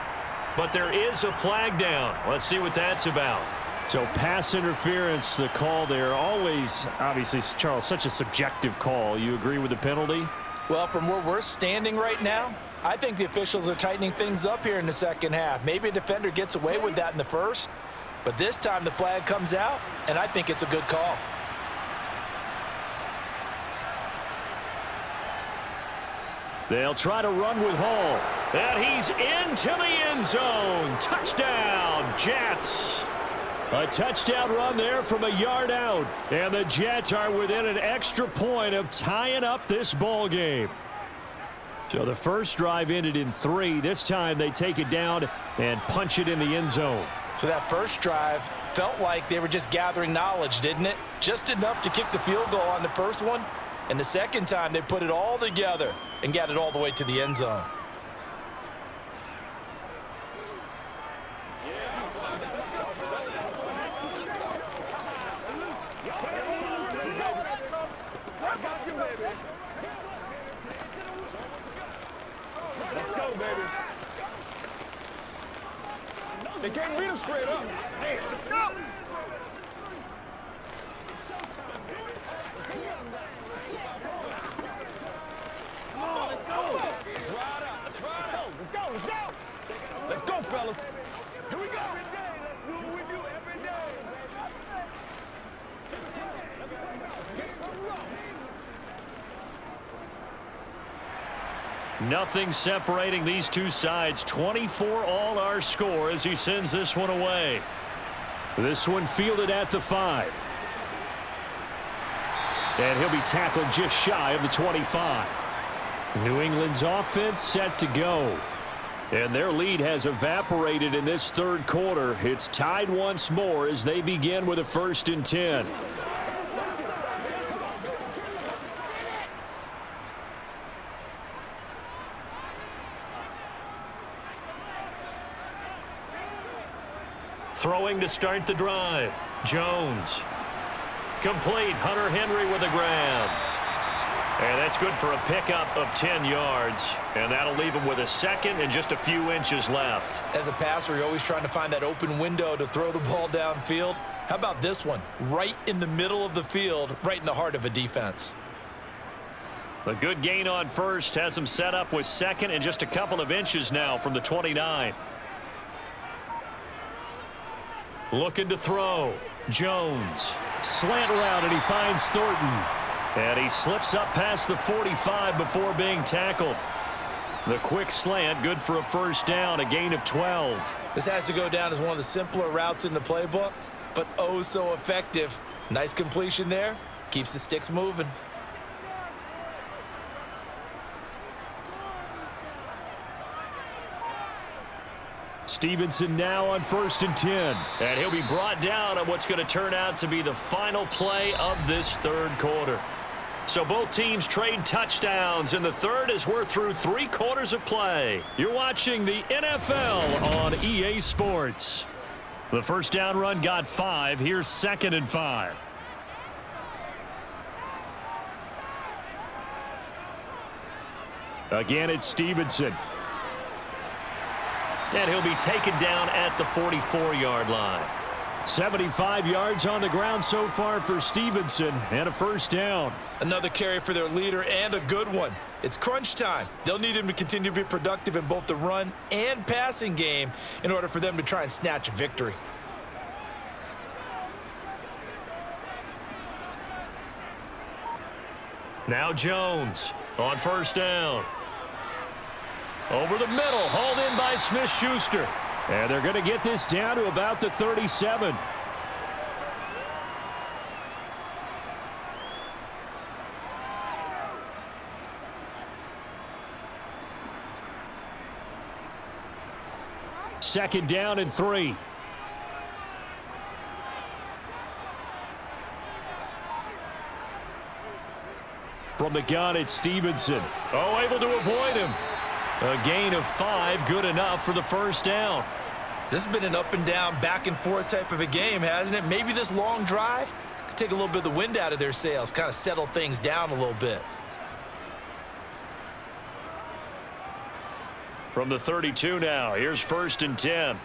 S1: But there is a flag down. Let's see what that's about.
S2: So pass interference, the call there. Always, obviously, Charles, such a subjective call. You agree with the penalty?
S5: Well, from where we're standing right now, I think the officials are tightening things up here in the second half. Maybe a defender gets away with that in the first, but this time the flag comes out, and I think it's a good call.
S2: They'll try to run with Hall.
S1: And he's into the end zone. Touchdown, Jets.
S2: A touchdown run there from a yard out. And the Jets are within an extra point of tying up this ball game. So the first drive ended in 3. This time they take it down and punch it in the end zone.
S5: So that first drive felt like they were just gathering knowledge, didn't it? Just enough to kick the field goal on the first one. And the second time they put it all together and got it all the way to the end zone.
S3: Let's go, baby. They can't beat him straight up. Hey, let's go.
S1: Nothing separating these two sides. 24 all our score as he sends this one away.
S2: This one fielded at the 5. And he'll be tackled just shy of the 25. New England's offense set to go. And their lead has evaporated in this third quarter. It's tied once more as they begin with a 1st and 10.
S1: Throwing to start the drive. Jones. Complete. Hunter Henry with a grab. And that's good for a pickup of 10 yards. And that'll leave him with a 2nd and just a few inches left.
S5: As a passer, you're always trying to find that open window to throw the ball downfield. How about this one? Right in the middle of the field, right in the heart of a defense.
S1: A good gain on 1st has him set up with 2nd and just a couple of inches now from the 29. Looking to throw. Jones.
S2: Slant route, and he finds Thornton.
S1: And he slips up past the 45 before being tackled. The quick slant, good for a 1st down, a gain of 12.
S5: This has to go down as one of the simpler routes in the playbook, but oh so effective. Nice completion there. Keeps the sticks moving.
S2: Stevenson now on 1st and 10.
S1: And he'll be brought down on what's going to turn out to be the final play of this third quarter. So both teams trade touchdowns in the third as we're through 3 quarters of play. You're watching the NFL on EA Sports. The 1st down run got 5. Here's 2nd and 5.
S2: Again, it's Stevenson.
S1: And he'll be taken down at the 44-yard line.
S2: 75 yards on the ground so far for Stevenson, and a 1st down.
S5: Another carry for their leader, and a good one. It's crunch time. They'll need him to continue to be productive in both the run and passing game in order for them to try and snatch a victory.
S1: Now Jones on 1st down. Over the middle, hauled in by Smith-Schuster.
S2: And they're going to get this down to about the 37. Second down and 3. From the gun, it's Stevenson.
S1: Oh, able to avoid him. A gain of 5, good enough for the 1st down.
S5: This has been an up and down, back and forth type of a game, hasn't it? Maybe this long drive could take a little bit of the wind out of their sails, kind of settle things down a little bit.
S1: From the 32 now, here's 1st and 10.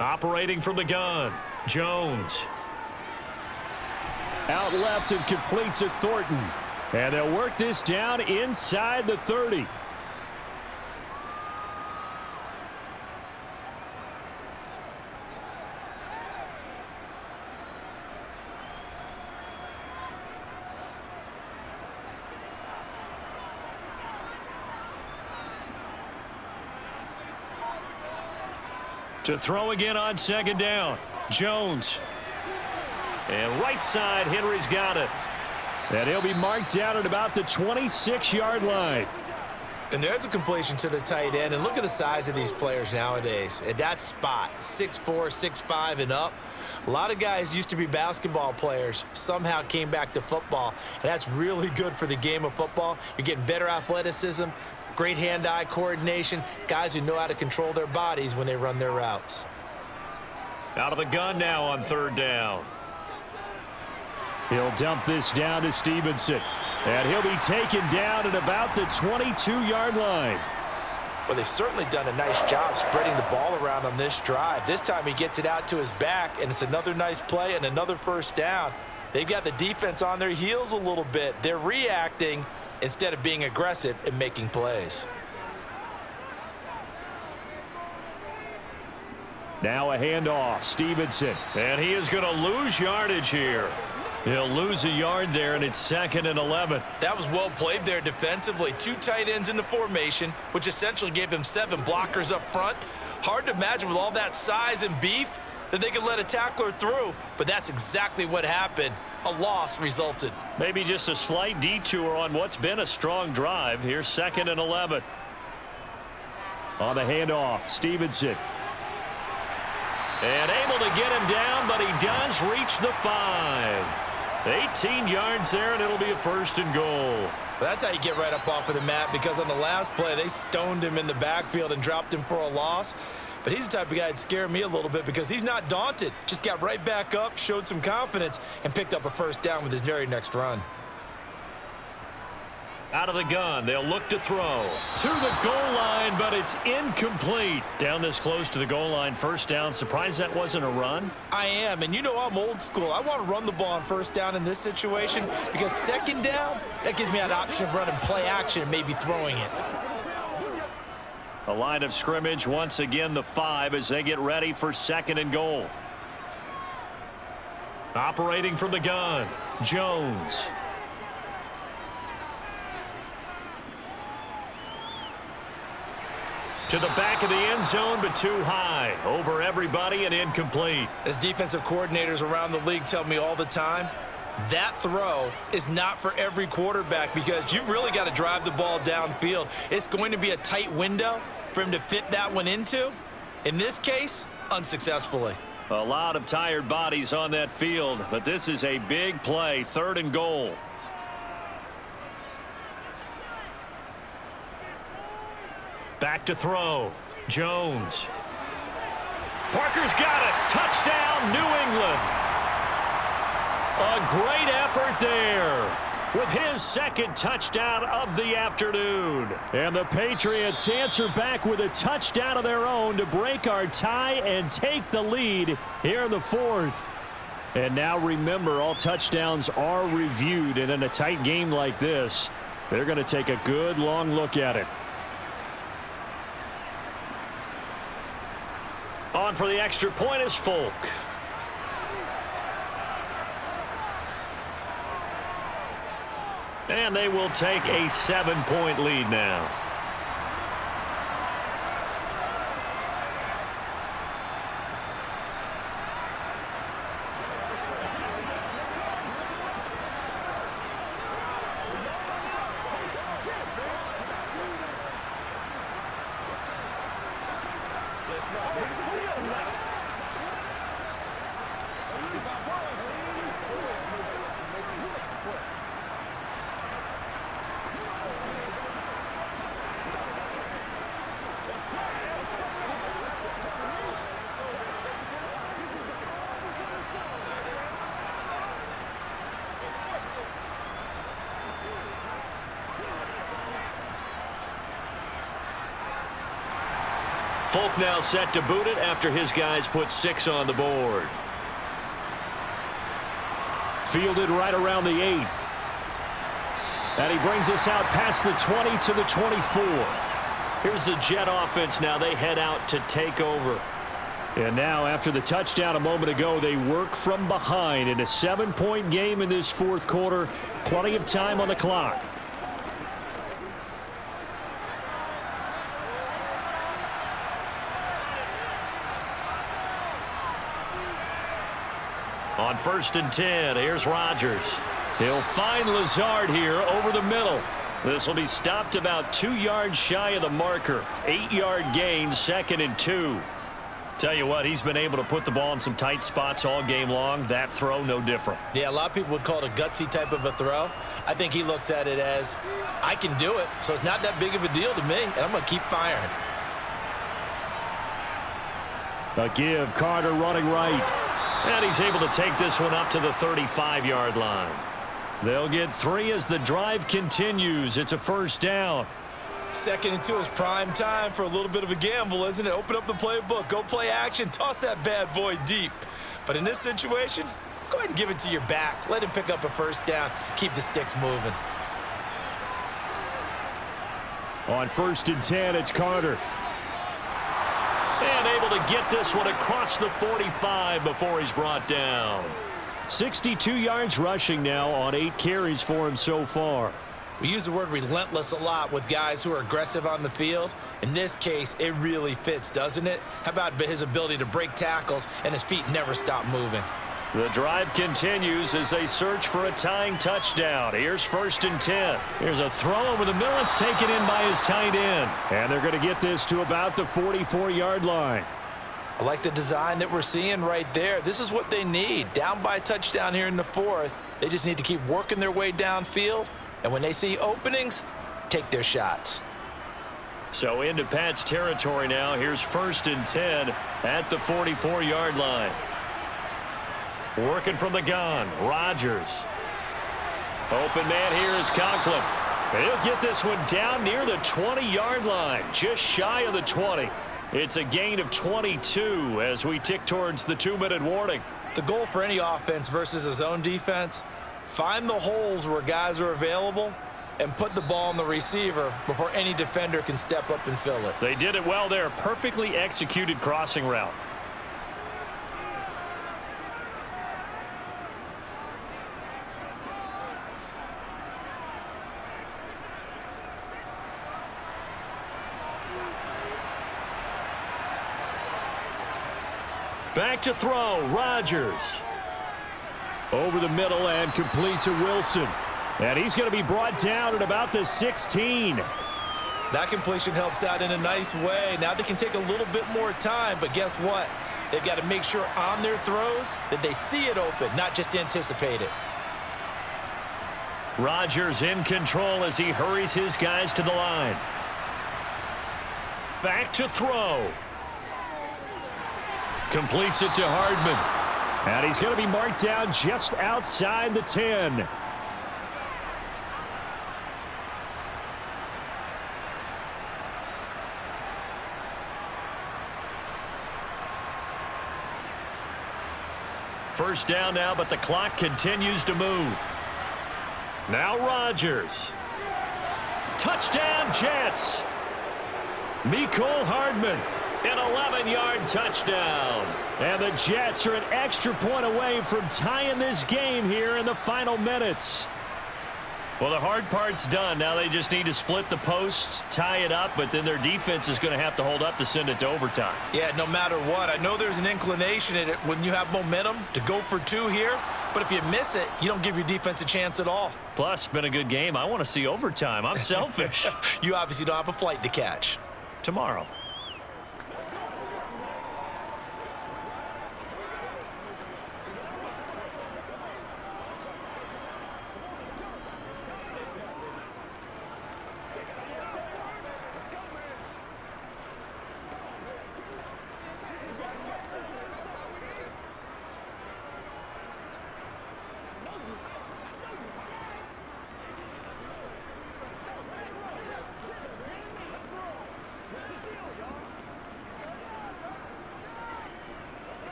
S1: Operating from the gun, Jones.
S2: Out left and complete to Thornton. And they'll work this down inside the 30.
S1: To throw again on 2nd down, Jones. And right side, Henry's got it.
S2: And he'll be marked down at about the 26-yard line.
S5: And there's a completion to the tight end. And look at the size of these players nowadays. At that spot, 6'4", 6'5", and up. A lot of guys used to be basketball players, somehow came back to football. And that's really good for the game of football. You're getting better athleticism, great hand-eye coordination, guys who know how to control their bodies when they run their routes.
S1: Out of the gun now on 3rd down.
S2: He'll dump this down to Stevenson. And he'll be taken down at about the 22-yard line.
S5: Well, they've certainly done a nice job spreading the ball around on this drive. This time he gets it out to his back, and it's another nice play and another 1st down. They've got the defense on their heels a little bit. They're reacting instead of being aggressive and making plays.
S2: Now a handoff, Stevenson.
S1: And he is going to lose yardage here. He'll lose a yard there, and it's 2nd and 11.
S5: That was well played there defensively. 2 tight ends in the formation, which essentially gave them 7 blockers up front. Hard to imagine with all that size and beef that they could let a tackler through, but that's exactly what happened. A loss resulted.
S1: Maybe just a slight detour on what's been a strong drive. Here's 2nd and 11.
S2: On the handoff, Stevenson.
S1: And able to get him down, but he does reach the 5. 18 yards there, and it'll be a 1st and goal.
S5: That's how you get right up off of the mat, because on the last play, they stoned him in the backfield and dropped him for a loss. But he's the type of guy that scared me a little bit because he's not daunted. Just got right back up, showed some confidence, and picked up a 1st down with his very next run.
S1: Out of the gun, they'll look to throw. To the goal line, but it's incomplete. Down this close to the goal line, 1st down. Surprised that wasn't a run?
S5: I am, and you know I'm old school. I want to run the ball on 1st down in this situation because 2nd down, that gives me an option of running play action and maybe throwing it.
S1: A line of scrimmage, once again the 5 as they get ready for 2nd and goal. Operating from the gun, Jones. To the back of the end zone, but too high. Over everybody and incomplete.
S5: As defensive coordinators around the league tell me all the time, that throw is not for every quarterback because you've really got to drive the ball downfield. It's going to be a tight window for him to fit that one into. In this case, unsuccessfully.
S1: A lot of tired bodies on that field, but this is a big play. 3rd and goal. Back to throw. Jones. Parker's got it. Touchdown, New England. A great effort there with his 2nd touchdown of the afternoon.
S2: And the Patriots answer back with a touchdown of their own to break our tie and take the lead here in the 4th. And now remember, all touchdowns are reviewed, and in a tight game like this, they're going to take a good long look at it.
S1: On for the extra point is Folk. And they will take a 7-point lead now. Folk now set to boot it after his guys put 6 on the board.
S2: Fielded right around the 8. And he brings us out past the 20 to the 24.
S1: Here's the Jet offense now. They head out to take over.
S2: And now after the touchdown a moment ago, they work from behind in a 7-point game in this 4th quarter. Plenty of time on the clock.
S1: On 1st and 10, here's Rodgers. He'll find Lazard here over the middle. This will be stopped about 2 yards shy of the marker. 8-yard gain, 2nd and 2. Tell you what, he's been able to put the ball in some tight spots all game long. That throw, no different.
S5: Yeah, a lot of people would call it a gutsy type of a throw. I think he looks at it as, I can do it, so it's not that big of a deal to me, and I'm going to keep firing.
S2: A give, Carter running right.
S1: And he's able to take this one up to the 35-yard line. They'll get 3 as the drive continues. It's a 1st down.
S5: 2nd and 2 is prime time for a little bit of a gamble, isn't it? Open up the playbook, go play action, toss that bad boy deep. But in this situation, go ahead and give it to your back. Let him pick up a 1st down. Keep the sticks moving.
S2: On 1st and 10, it's Carter.
S1: And able to get this one across the 45 before he's brought down.
S2: 62 yards rushing now on 8 carries for him so far.
S5: We use the word relentless a lot with guys who are aggressive on the field. In this case, it really fits, doesn't it? How about his ability to break tackles and his feet never stop moving?
S1: The drive continues as they search for a tying touchdown. Here's 1st and 10.
S2: Here's a throw over the middle. It's taken in by his tight end. And they're going to get this to about the 44-yard line.
S5: I like the design that we're seeing right there. This is what they need. Down by a touchdown here in the 4th. They just need to keep working their way downfield. And when they see openings, take their shots.
S1: So into Pat's territory now. Here's 1st and 10 at the 44-yard line. Working from the gun, Rodgers. Open man here is Conklin. He'll get this one down near the 20-yard line, just shy of the 20. It's a gain of 22 as we tick towards the 2-minute warning.
S5: The goal for any offense versus a zone defense, find the holes where guys are available and put the ball on the receiver before any defender can step up and fill it.
S1: They did it well there. Perfectly executed crossing route. Back to throw, Rodgers.
S2: Over the middle and complete to Wilson. And he's going to be brought down at about the 16.
S5: That completion helps out in a nice way. Now they can take a little bit more time, but guess what? They've got to make sure on their throws that they see it open, not just anticipate it.
S1: Rodgers in control as he hurries his guys to the line. Back to throw.
S2: Completes it to Hardman. And he's going to be marked down just outside the 10.
S1: First down now, but the clock continues to move. Now Rodgers. Touchdown, Jets.
S2: Mecole Hardman.
S1: An 11-yard touchdown.
S2: And the Jets are an extra point away from tying this game here in the final minutes.
S1: Well, the hard part's done. Now they just need to split the posts, tie it up, but then their defense is going to have to hold up to send it to overtime.
S5: Yeah, no matter what. I know there's an inclination in it when you have momentum to go for 2 here, but if you miss it, you don't give your defense a chance at all.
S1: Plus, been a good game. I want to see overtime. I'm selfish.
S5: You obviously don't have a flight to catch.
S1: Tomorrow.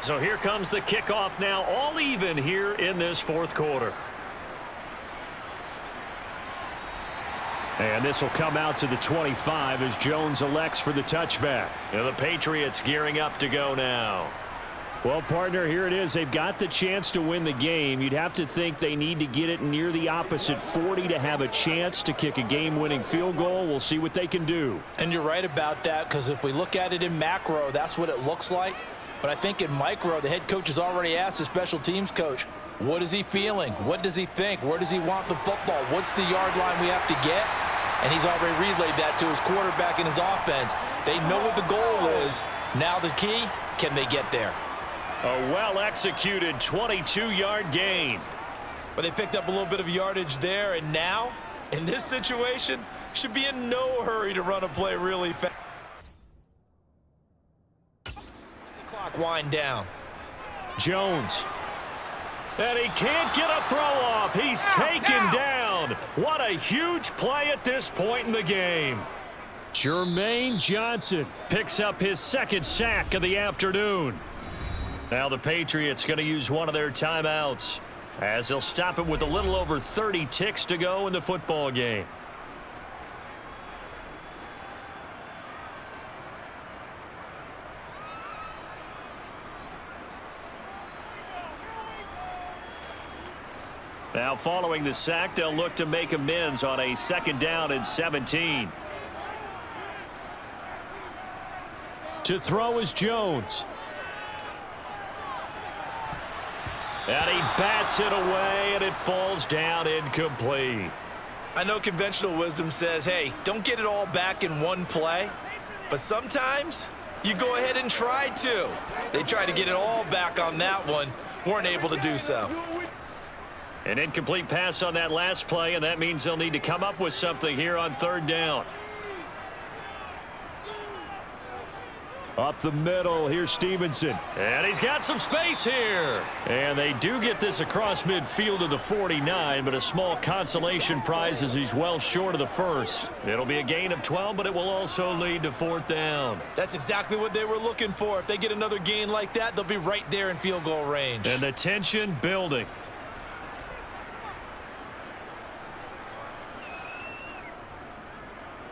S1: So here comes the kickoff now, all even here in this 4th quarter.
S2: And this will come out to the 25 as Jones elects for the touchback.
S1: And the Patriots gearing up to go now.
S2: Well, partner, here it is. They've got the chance to win the game. You'd have to think they need to get it near the opposite 40 to have a chance to kick a game-winning field goal. We'll see what they can do.
S5: And you're right about that, because if we look at it in macro, that's what it looks like. But I think in micro, the head coach has already asked the special teams coach, what is he feeling? What does he think? Where does he want the football? What's the yard line we have to get? And he's already relayed that to his quarterback and his offense. They know what the goal is. Now the key, can they get there?
S1: A well-executed 22-yard gain.
S5: But they picked up a little bit of yardage there, and now, in this situation, should be in no hurry to run a play really fast. Clock wind down.
S2: Jones.
S1: And he can't get a throw off. He's taken down. What a huge play at this point in the game.
S2: Jermaine Johnson
S1: picks up his 2nd sack of the afternoon. Now the Patriots going to use one of their timeouts as they'll stop it with a little over 30 ticks to go in the football game. Now following the sack, they'll look to make amends on a 2nd down and 17.
S2: To throw is Jones.
S1: And he bats it away, and it falls down incomplete.
S5: I know conventional wisdom says, hey, don't get it all back in one play. But sometimes you go ahead and try to. They tried to get it all back on that one. Weren't able to do so.
S1: An incomplete pass on that last play, and that means they'll need to come up with something here on 3rd down.
S2: Up the middle, here's Stevenson.
S1: And he's got some space here.
S2: And they do get this across midfield to the 49, but a small consolation prize as he's well short of the first.
S1: It'll be a gain of 12, but it will also lead to 4th down.
S5: That's exactly what they were looking for. If they get another gain like that, they'll be right there in field goal range.
S1: And the tension building.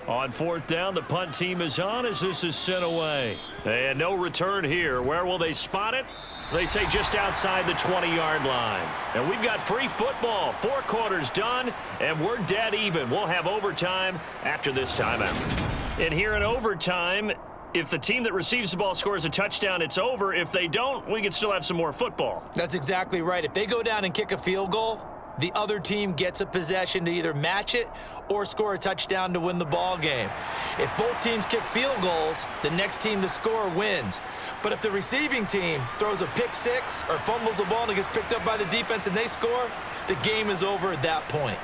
S1: On 4th down, the punt team is on as this is sent away. And no return here. Where will they spot it? They say just outside the 20-yard line. And we've got free football. 4 quarters done, and we're dead even. We'll have overtime after this timeout. And here in overtime, if the team that receives the ball scores a touchdown, it's over. If they don't, we can still have some more football.
S5: That's exactly right. If they go down and kick a field goal, the other team gets a possession to either match it or score a touchdown to win the ball game. If both teams kick field goals, the next team to score wins. But if the receiving team throws a pick six or fumbles the ball and it gets picked up by the defense and they score, the game is over at that point.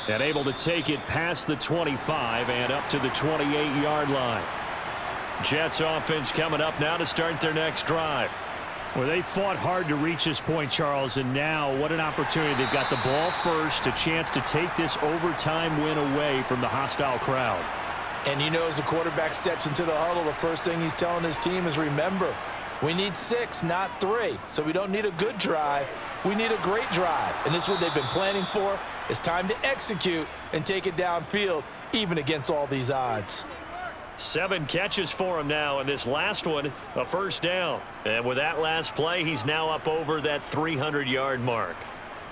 S2: And able to take it past the 25 and up to the 28-yard line.
S1: Jets offense coming up now to start their next drive.
S2: Well, they fought hard to reach this point, Charles, and now what an opportunity. They've got the ball first, a chance to take this overtime win away from the hostile crowd.
S5: And you know, as the quarterback steps into the huddle, the first thing he's telling his team is, remember, we need 6, not 3. So we don't need a good drive. We need a great drive. And this is what they've been planning for. It's time to execute and take it downfield, even against all these odds.
S1: 7 catches for him now, and this last one, a 1st down. And with that last play, he's now up over that 300-yard mark.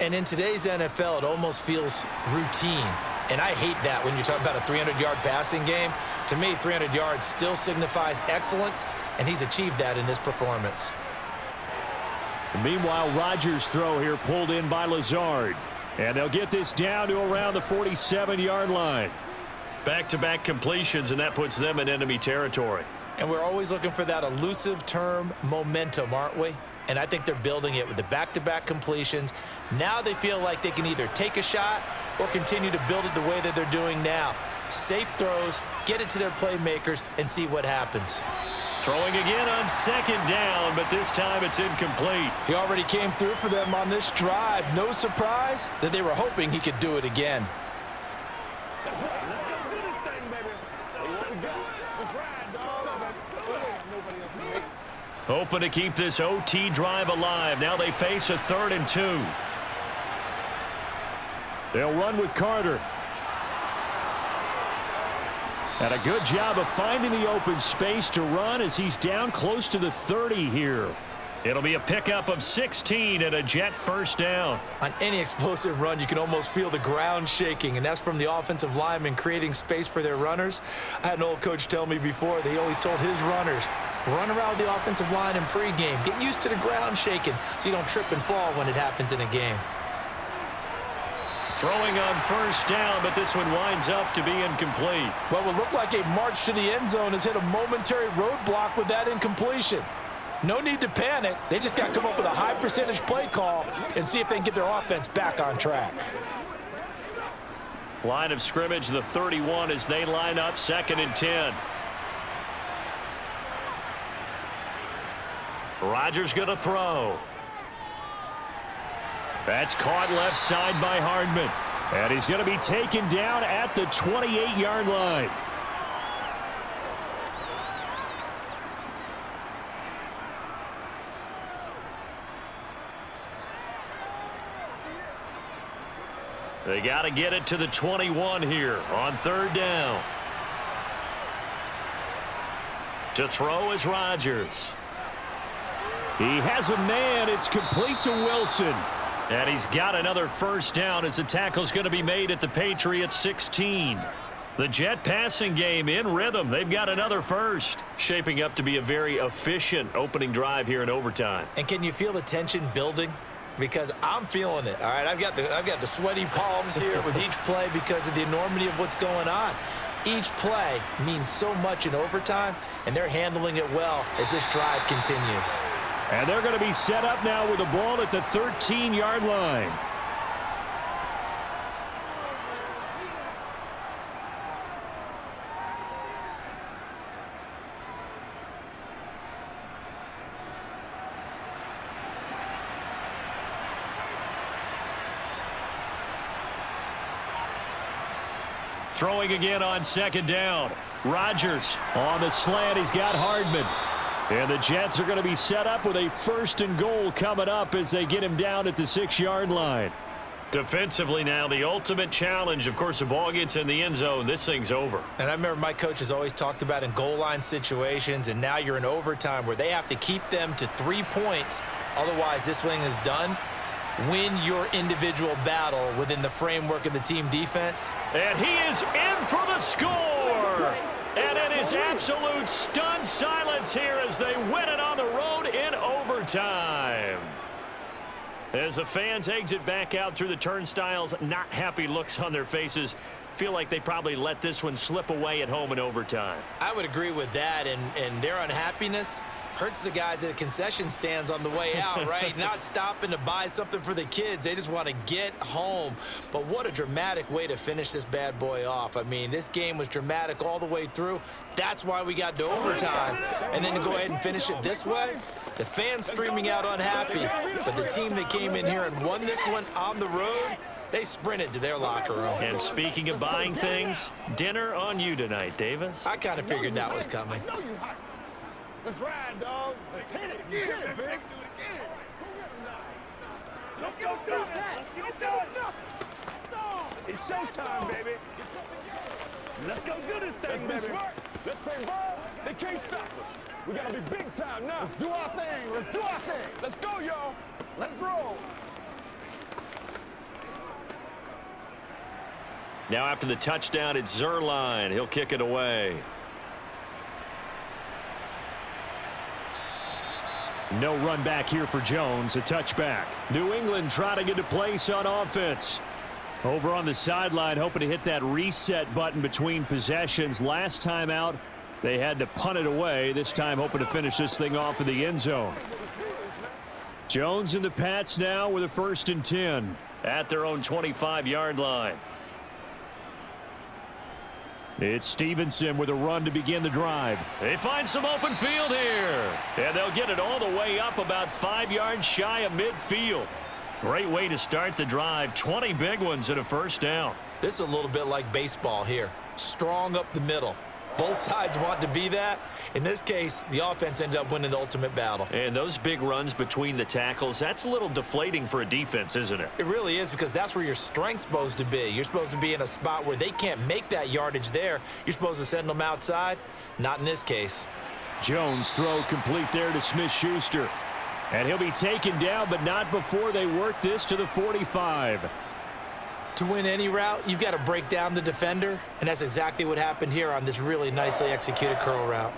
S5: And in today's NFL, it almost feels routine. And I hate that when you talk about a 300-yard passing game. To me, 300 yards still signifies excellence, and he's achieved that in this performance.
S2: Meanwhile, Rodgers' throw here pulled in by Lazard. And they'll get this down to around the 47-yard line.
S1: Back-to-back completions, and that puts them in enemy territory.
S5: And we're always looking for that elusive term, momentum, aren't we? And I think they're building it with the back-to-back completions. Now they feel like they can either take a shot or continue to build it the way that they're doing now. Safe throws, get it to their playmakers, and see what happens.
S1: Throwing again on 2nd down, but this time it's incomplete.
S5: He already came through for them on this drive. No surprise that they were hoping he could do it again.
S3: That's right. Let's go do this thing, baby. Hey, what we got? Let's ride, dog. Nobody else to make.
S1: Hoping to keep this OT drive alive. Now they face a 3rd and 2.
S2: They'll run with Carter. And a good job of finding the open space to run as he's down close to the 30 here.
S1: It'll be a pickup of 16 and a Jet 1st down.
S5: On any explosive run, you can almost feel the ground shaking, and that's from the offensive linemen creating space for their runners. I had an old coach tell me before, they always told his runners, run around the offensive line in pregame. Get used to the ground shaking so you don't trip and fall when it happens in a game.
S1: Throwing on 1st down, but this one winds up to be incomplete.
S5: What would look like a march to the end zone has hit a momentary roadblock with that incompletion. No need to panic. They just got to come up with a high percentage play call and see if they can get their offense back on track.
S1: Line of scrimmage, the 31 as they line up 2nd and 10. Rodgers going to throw.
S2: That's caught left side by Hardman. And he's going to be taken down at the 28-yard line.
S1: They got to get it to the 21 here on 3rd down. To throw is Rodgers.
S2: He has a man. It's complete to Wilson.
S1: And he's got another first down as the tackle's going to be made at the Patriots 16. The Jet passing game in rhythm. They've got another first. Shaping up to be a very efficient opening drive here in overtime.
S5: And can you feel the tension building? Because I'm feeling it. All right, I've got the sweaty palms here with each play because of the enormity of what's going on. Each play means so much in overtime, and they're handling it well as this drive continues.
S2: And they're going to be set up now with the ball at the 13-yard line.
S1: Throwing again on second down. Rodgers
S2: on the slant. He's got Hardman. And the Jets are going to be set up with a 1st and goal coming up as they get him down at the 6-yard line.
S1: defensively now, the ultimate challenge. Of course, the ball gets in the end zone. This thing's over.
S5: And I remember my coaches always talked about in goal line situations, and now you're in overtime where they have to keep them to 3 points. Otherwise, this thing is done. Win your individual battle within the framework of the team defense.
S1: And he is in for the score. And it is absolute stunned silence here as they win it on the road in overtime. As the fans exit back out through the turnstiles, not happy looks on their faces. Feel like they probably let this one slip away at home in overtime.
S5: I would agree with that, and their unhappiness hurts the guys at the concession stands on the way out, right? Not stopping to buy something for the kids. They just want to get home. But what a dramatic way to finish this bad boy off. I mean, this game was dramatic all the way through. That's why we got to overtime. And then to go ahead and finish it this way, the fans screaming out unhappy. But the team that came in here and won this one on the road, they sprinted to their locker room.
S1: And speaking of buying things, dinner on you tonight, Davis.
S5: I kind of figured that was coming.
S3: Let's ride, dog. Let's hit it again, baby. Do it again. Let's go do that. Let's go do it. It's showtime, baby. Let's go do this thing, baby. Let's be smart. Let's play ball. They can't stop us. We got to be big time now. Let's do our thing. Let's do our thing. Let's go, y'all. Let's roll.
S1: Now after the touchdown, it's Zerline. He'll kick it away.
S2: No run back here for Jones, a touchback. New England trying to get a place on offense. Over on the sideline, hoping to hit that reset button between possessions. Last time out, they had to punt it away. This time hoping to finish this thing off in the end zone. Jones and the Pats now with a 1st and 10.
S1: At their own 25-yard line.
S2: It's Stevenson with a run to begin the drive.
S1: They find some open field here. And they'll get it all the way up about 5 yards shy of midfield. Great way to start the drive. 20 big ones and a 1st down.
S5: This is a little bit like baseball here. Strong up the middle. Both sides want to be that. In this case, the offense ended up winning the ultimate battle.
S1: And those big runs between the tackles, that's a little deflating for a defense, isn't it?
S5: It really is, because that's where your strength's supposed to be. You're supposed to be in a spot where they can't make that yardage there. You're supposed to send them outside. Not in this case.
S2: Jones throw complete there to Smith-Schuster. And he'll be taken down, but not before they work this to the 45.
S5: To win any route, you've got to break down the defender, and that's exactly what happened here on this really nicely executed curl route.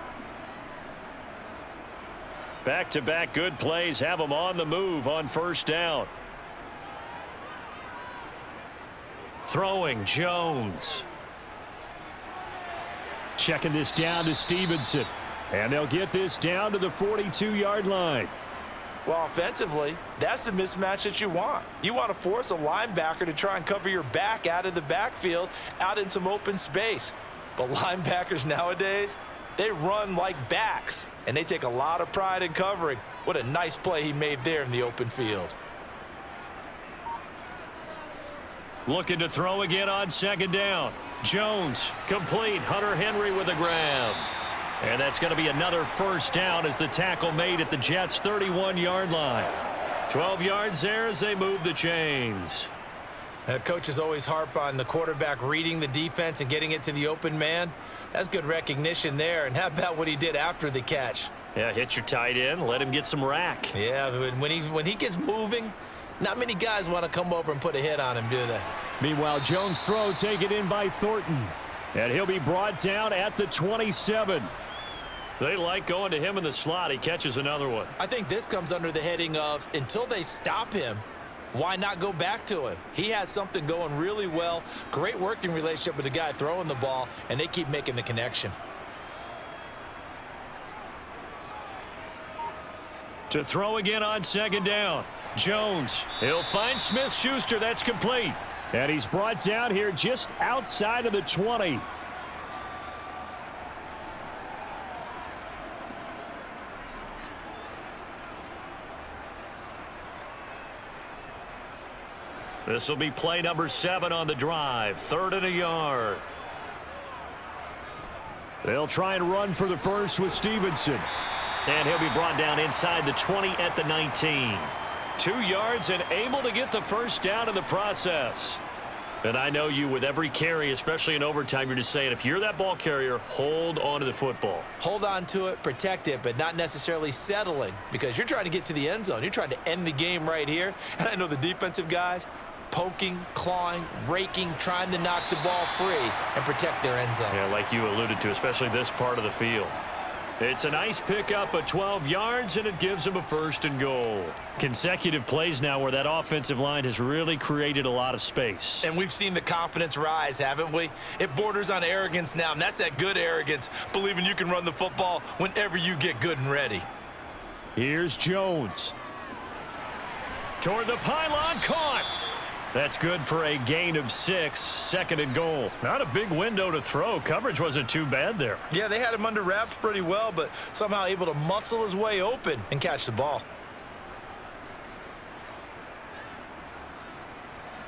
S1: Back-to-back good plays have them on the move on 1st down. Throwing Jones.
S2: Checking this down to Stevenson. And they'll get this down to the 42-yard line.
S5: Well, offensively, that's the mismatch that you want. You want to force a linebacker to try and cover your back out of the backfield, out in some open space. But linebackers nowadays, they run like backs, and they take a lot of pride in covering. What a nice play he made there in the open field.
S1: Looking to throw again on 2nd down. Jones, complete. Hunter Henry with a grab. And that's going to be another 1st down as the tackle made at the Jets' 31-yard line. 12 yards there as they move the chains.
S5: Coaches always harp on the quarterback reading the defense and getting it to the open man. That's good recognition there. And how about what he did after the catch?
S1: Yeah, hit your tight end, let him get some rack.
S5: Yeah, when he gets moving, Not many guys want to come over and put a hit on him, do they?
S2: Meanwhile, Jones' throw taken in by Thornton. And he'll be brought down at the 27.
S1: They like going to him in the slot. He catches another one.
S5: I think this comes under the heading of until they stop him, why not go back to him? He has something going really well. Great working relationship with the guy throwing the ball, and they keep making the connection.
S1: To throw again on second down. Jones. He'll find Smith-Schuster. That's complete.
S2: And he's brought down here just outside of the 20.
S1: This will be play number 7 on the drive. 3rd and a yard.
S2: They'll try and run for the first with Stevenson.
S1: And he'll be brought down inside the 20 at the 19. 2 yards and able to get the first down in the process. And I know you, with every carry, especially in overtime, you're just saying, if you're that ball carrier, hold on to the football.
S5: Hold on to it, protect it, but not necessarily settling, because you're trying to get to the end zone. You're trying to end the game right here. And I know the defensive guys, poking, clawing, raking, trying to knock the ball free and protect their end zone.
S1: Yeah, like you alluded to, especially this part of the field. It's a nice pickup of 12 yards, and it gives him a 1st and goal. Consecutive plays now where that offensive line has really created a lot of space.
S5: And we've seen the confidence rise, haven't we? It borders on arrogance now, and that's that good arrogance, believing you can run the football whenever you get good and ready.
S2: Here's Jones.
S1: Toward the pylon, caught. That's good for a gain of 6, 2nd and goal. Not a big window to throw. Coverage wasn't too bad there.
S5: Yeah, they had him under wraps pretty well, but somehow able to muscle his way open and catch the ball.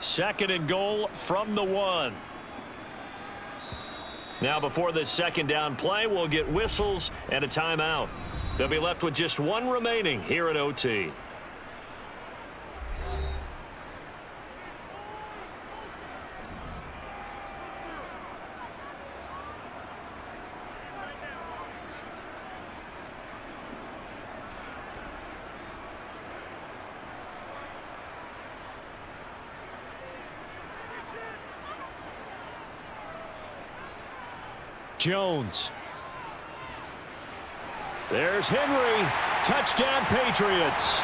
S1: 2nd and goal from the 1. Now before this 2nd down play, we'll get whistles and a timeout. They'll be left with just 1 remaining here at OT.
S2: Jones. There's Henry. Touchdown, Patriots.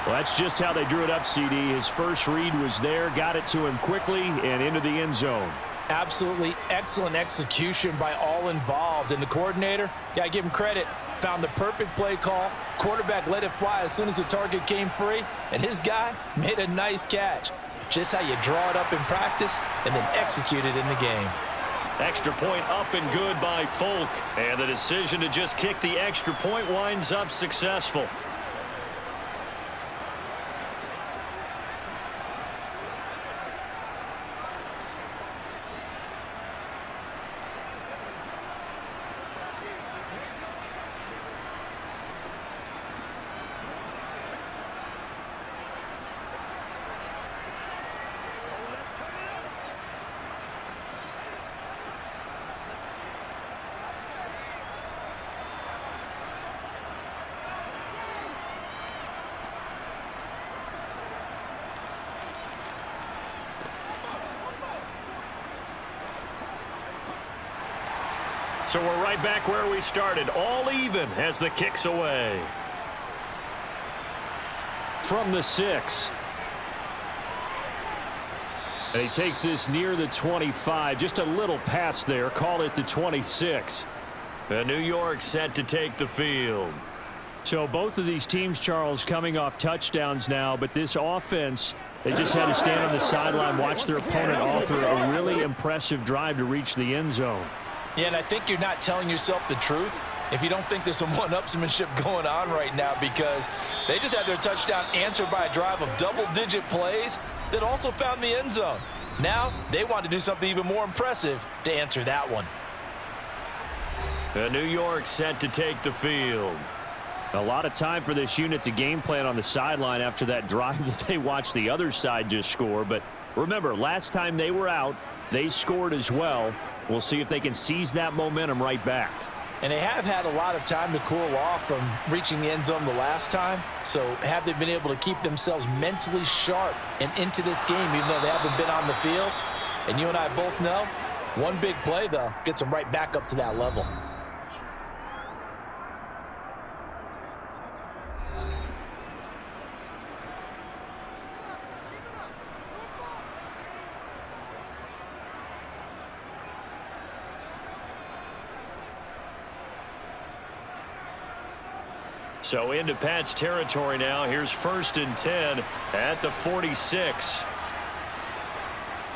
S2: Well, that's just how they drew it up, CD. His first read was there, got it to him quickly, and into the end zone.
S5: Absolutely excellent execution by all involved. And the coordinator, got to give him credit, found the perfect play call. Quarterback let it fly as soon as the target came free, and his guy made a nice catch. Just how you draw it up in practice and then execute it in the game.
S1: Extra point up and good by Folk. And the decision to just kick the extra point winds up successful. So we're right back where we started, all even as the kick's away.
S2: From the 6. And he takes this near the 25. Just a little pass there. Call it the 26.
S1: And New York set to take the field.
S2: So both of these teams, Charles, coming off touchdowns now, but this offense, they just had to stand on the sideline, watch their opponent author a really impressive drive to reach the end zone.
S5: Yeah, and I think you're not telling yourself the truth if you don't think there's some one-upsmanship going on right now, because they just had their touchdown answered by a drive of double-digit plays that also found the end zone. Now they want to do something even more impressive to answer that one.
S1: And New York set to take the field.
S2: A lot of time for this unit to game plan on the sideline after that drive that they watched the other side just score. But remember, last time they were out, they scored as well. We'll see if they can seize that momentum right back.
S5: And they have had a lot of time to cool off from reaching the end zone the last time. So have they been able to keep themselves mentally sharp and into this game even though they haven't been on the field? And you and I both know, one big play, though, gets them right back up to that level.
S1: So into Pat's territory now. Here's 1st and 10 at the 46.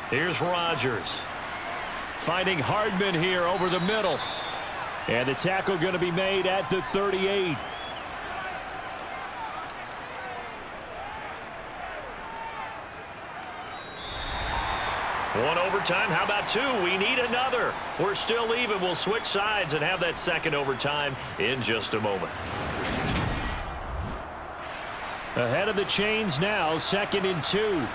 S1: Here's Rodgers. Finding Hardman here over the middle.
S2: And the tackle going to be made at the 38.
S1: One overtime. How about two? We need another. We're still even. We'll switch sides and have that second overtime in just a moment.
S2: Ahead of the chains now, 2nd and 2.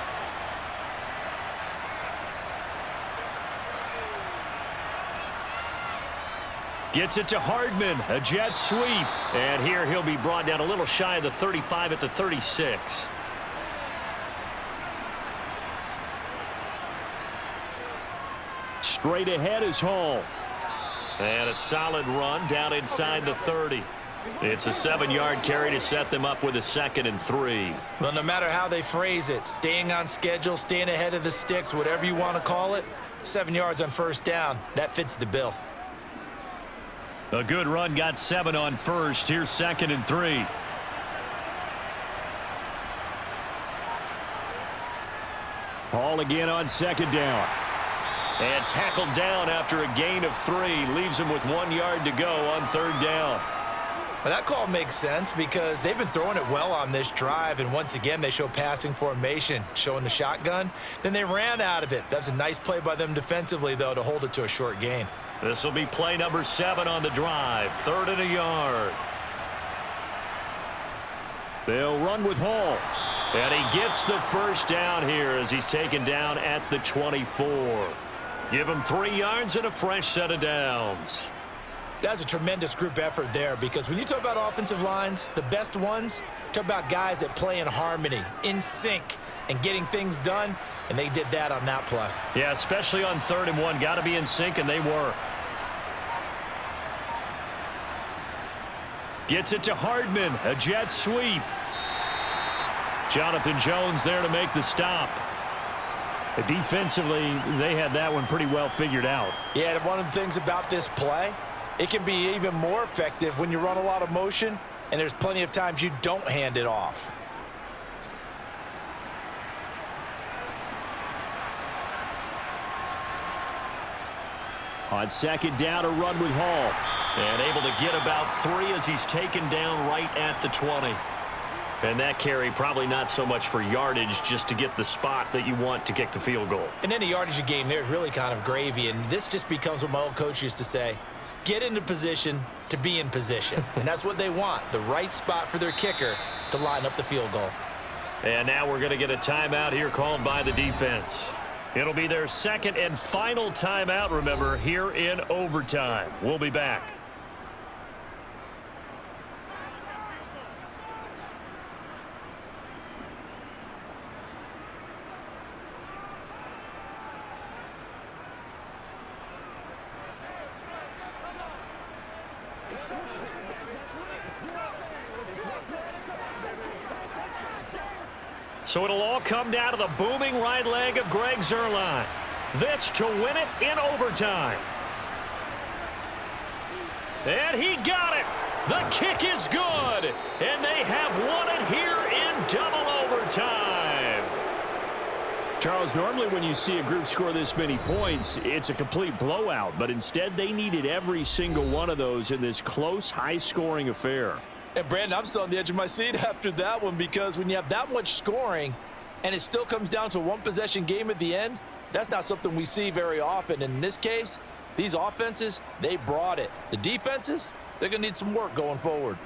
S2: Gets it to Hardman, a jet sweep.
S1: And here he'll be brought down a little shy of the 35 at the 36.
S2: Straight ahead is Hall.
S1: And a solid run down inside the 30. It's a 7-yard carry to set them up with a 2nd and 3.
S5: Well, no matter how they phrase it, staying on schedule, staying ahead of the sticks, whatever you want to call it, 7 yards on 1st down, that fits the bill.
S1: A good run, got 7 on 1st. Here's 2nd and 3.
S2: Hall again on 2nd down.
S1: And tackled down after a gain of 3. Leaves him with 1 yard to go on 3rd down.
S5: Well, that call makes sense because they've been throwing it well on this drive, and once again they show passing formation, showing the shotgun. Then they ran out of it. That's a nice play by them defensively, though, to hold it to a short gain.
S1: This will be play number 7 on the drive. 3rd and a yard.
S2: They'll run with Hall.
S1: And he gets the 1st down here as he's taken down at the 24. Give him 3 yards and a fresh set of downs.
S5: That's a tremendous group effort there because when you talk about offensive lines, the best ones, talk about guys that play in harmony, in sync, and getting things done, and they did that on that play.
S1: Yeah, especially on 3rd and 1. Got to be in sync, and they were.
S2: Gets it to Hardman, a jet sweep.
S1: Jonathan Jones there to make the stop.
S2: Defensively, they had that one pretty well figured out.
S5: Yeah, and one of the things about this play, it can be even more effective when you run a lot of motion, and there's plenty of times you don't hand it off.
S2: On 2nd down, a run with Hall.
S1: And able to get about 3 as he's taken down right at the 20. And that carry probably not so much for yardage, just to get the spot that you want to kick the field goal.
S5: And then the yardage of game there is really kind of gravy, and this just becomes what my old coach used to say, get into position to be in position. And that's what they want, the right spot for their kicker to line up the field goal.
S1: And now we're going to get a timeout here called by the defense. It'll be their 2nd and final timeout, remember, here in overtime. We'll be back. So it'll all come down to the booming right leg of Greg Zuerlein. This to win it in overtime. And he got it. The kick is good. And they have won it here in double overtime.
S2: Charles, normally when you see a group score this many points, it's a complete blowout. But instead, they needed every single one of those in this close, high-scoring affair.
S5: And, Brandon, I'm still on the edge of my seat after that one because when you have that much scoring and it still comes down to a one-possession game at the end, that's not something we see very often. In this case, these offenses, they brought it. The defenses, they're going to need some work going forward.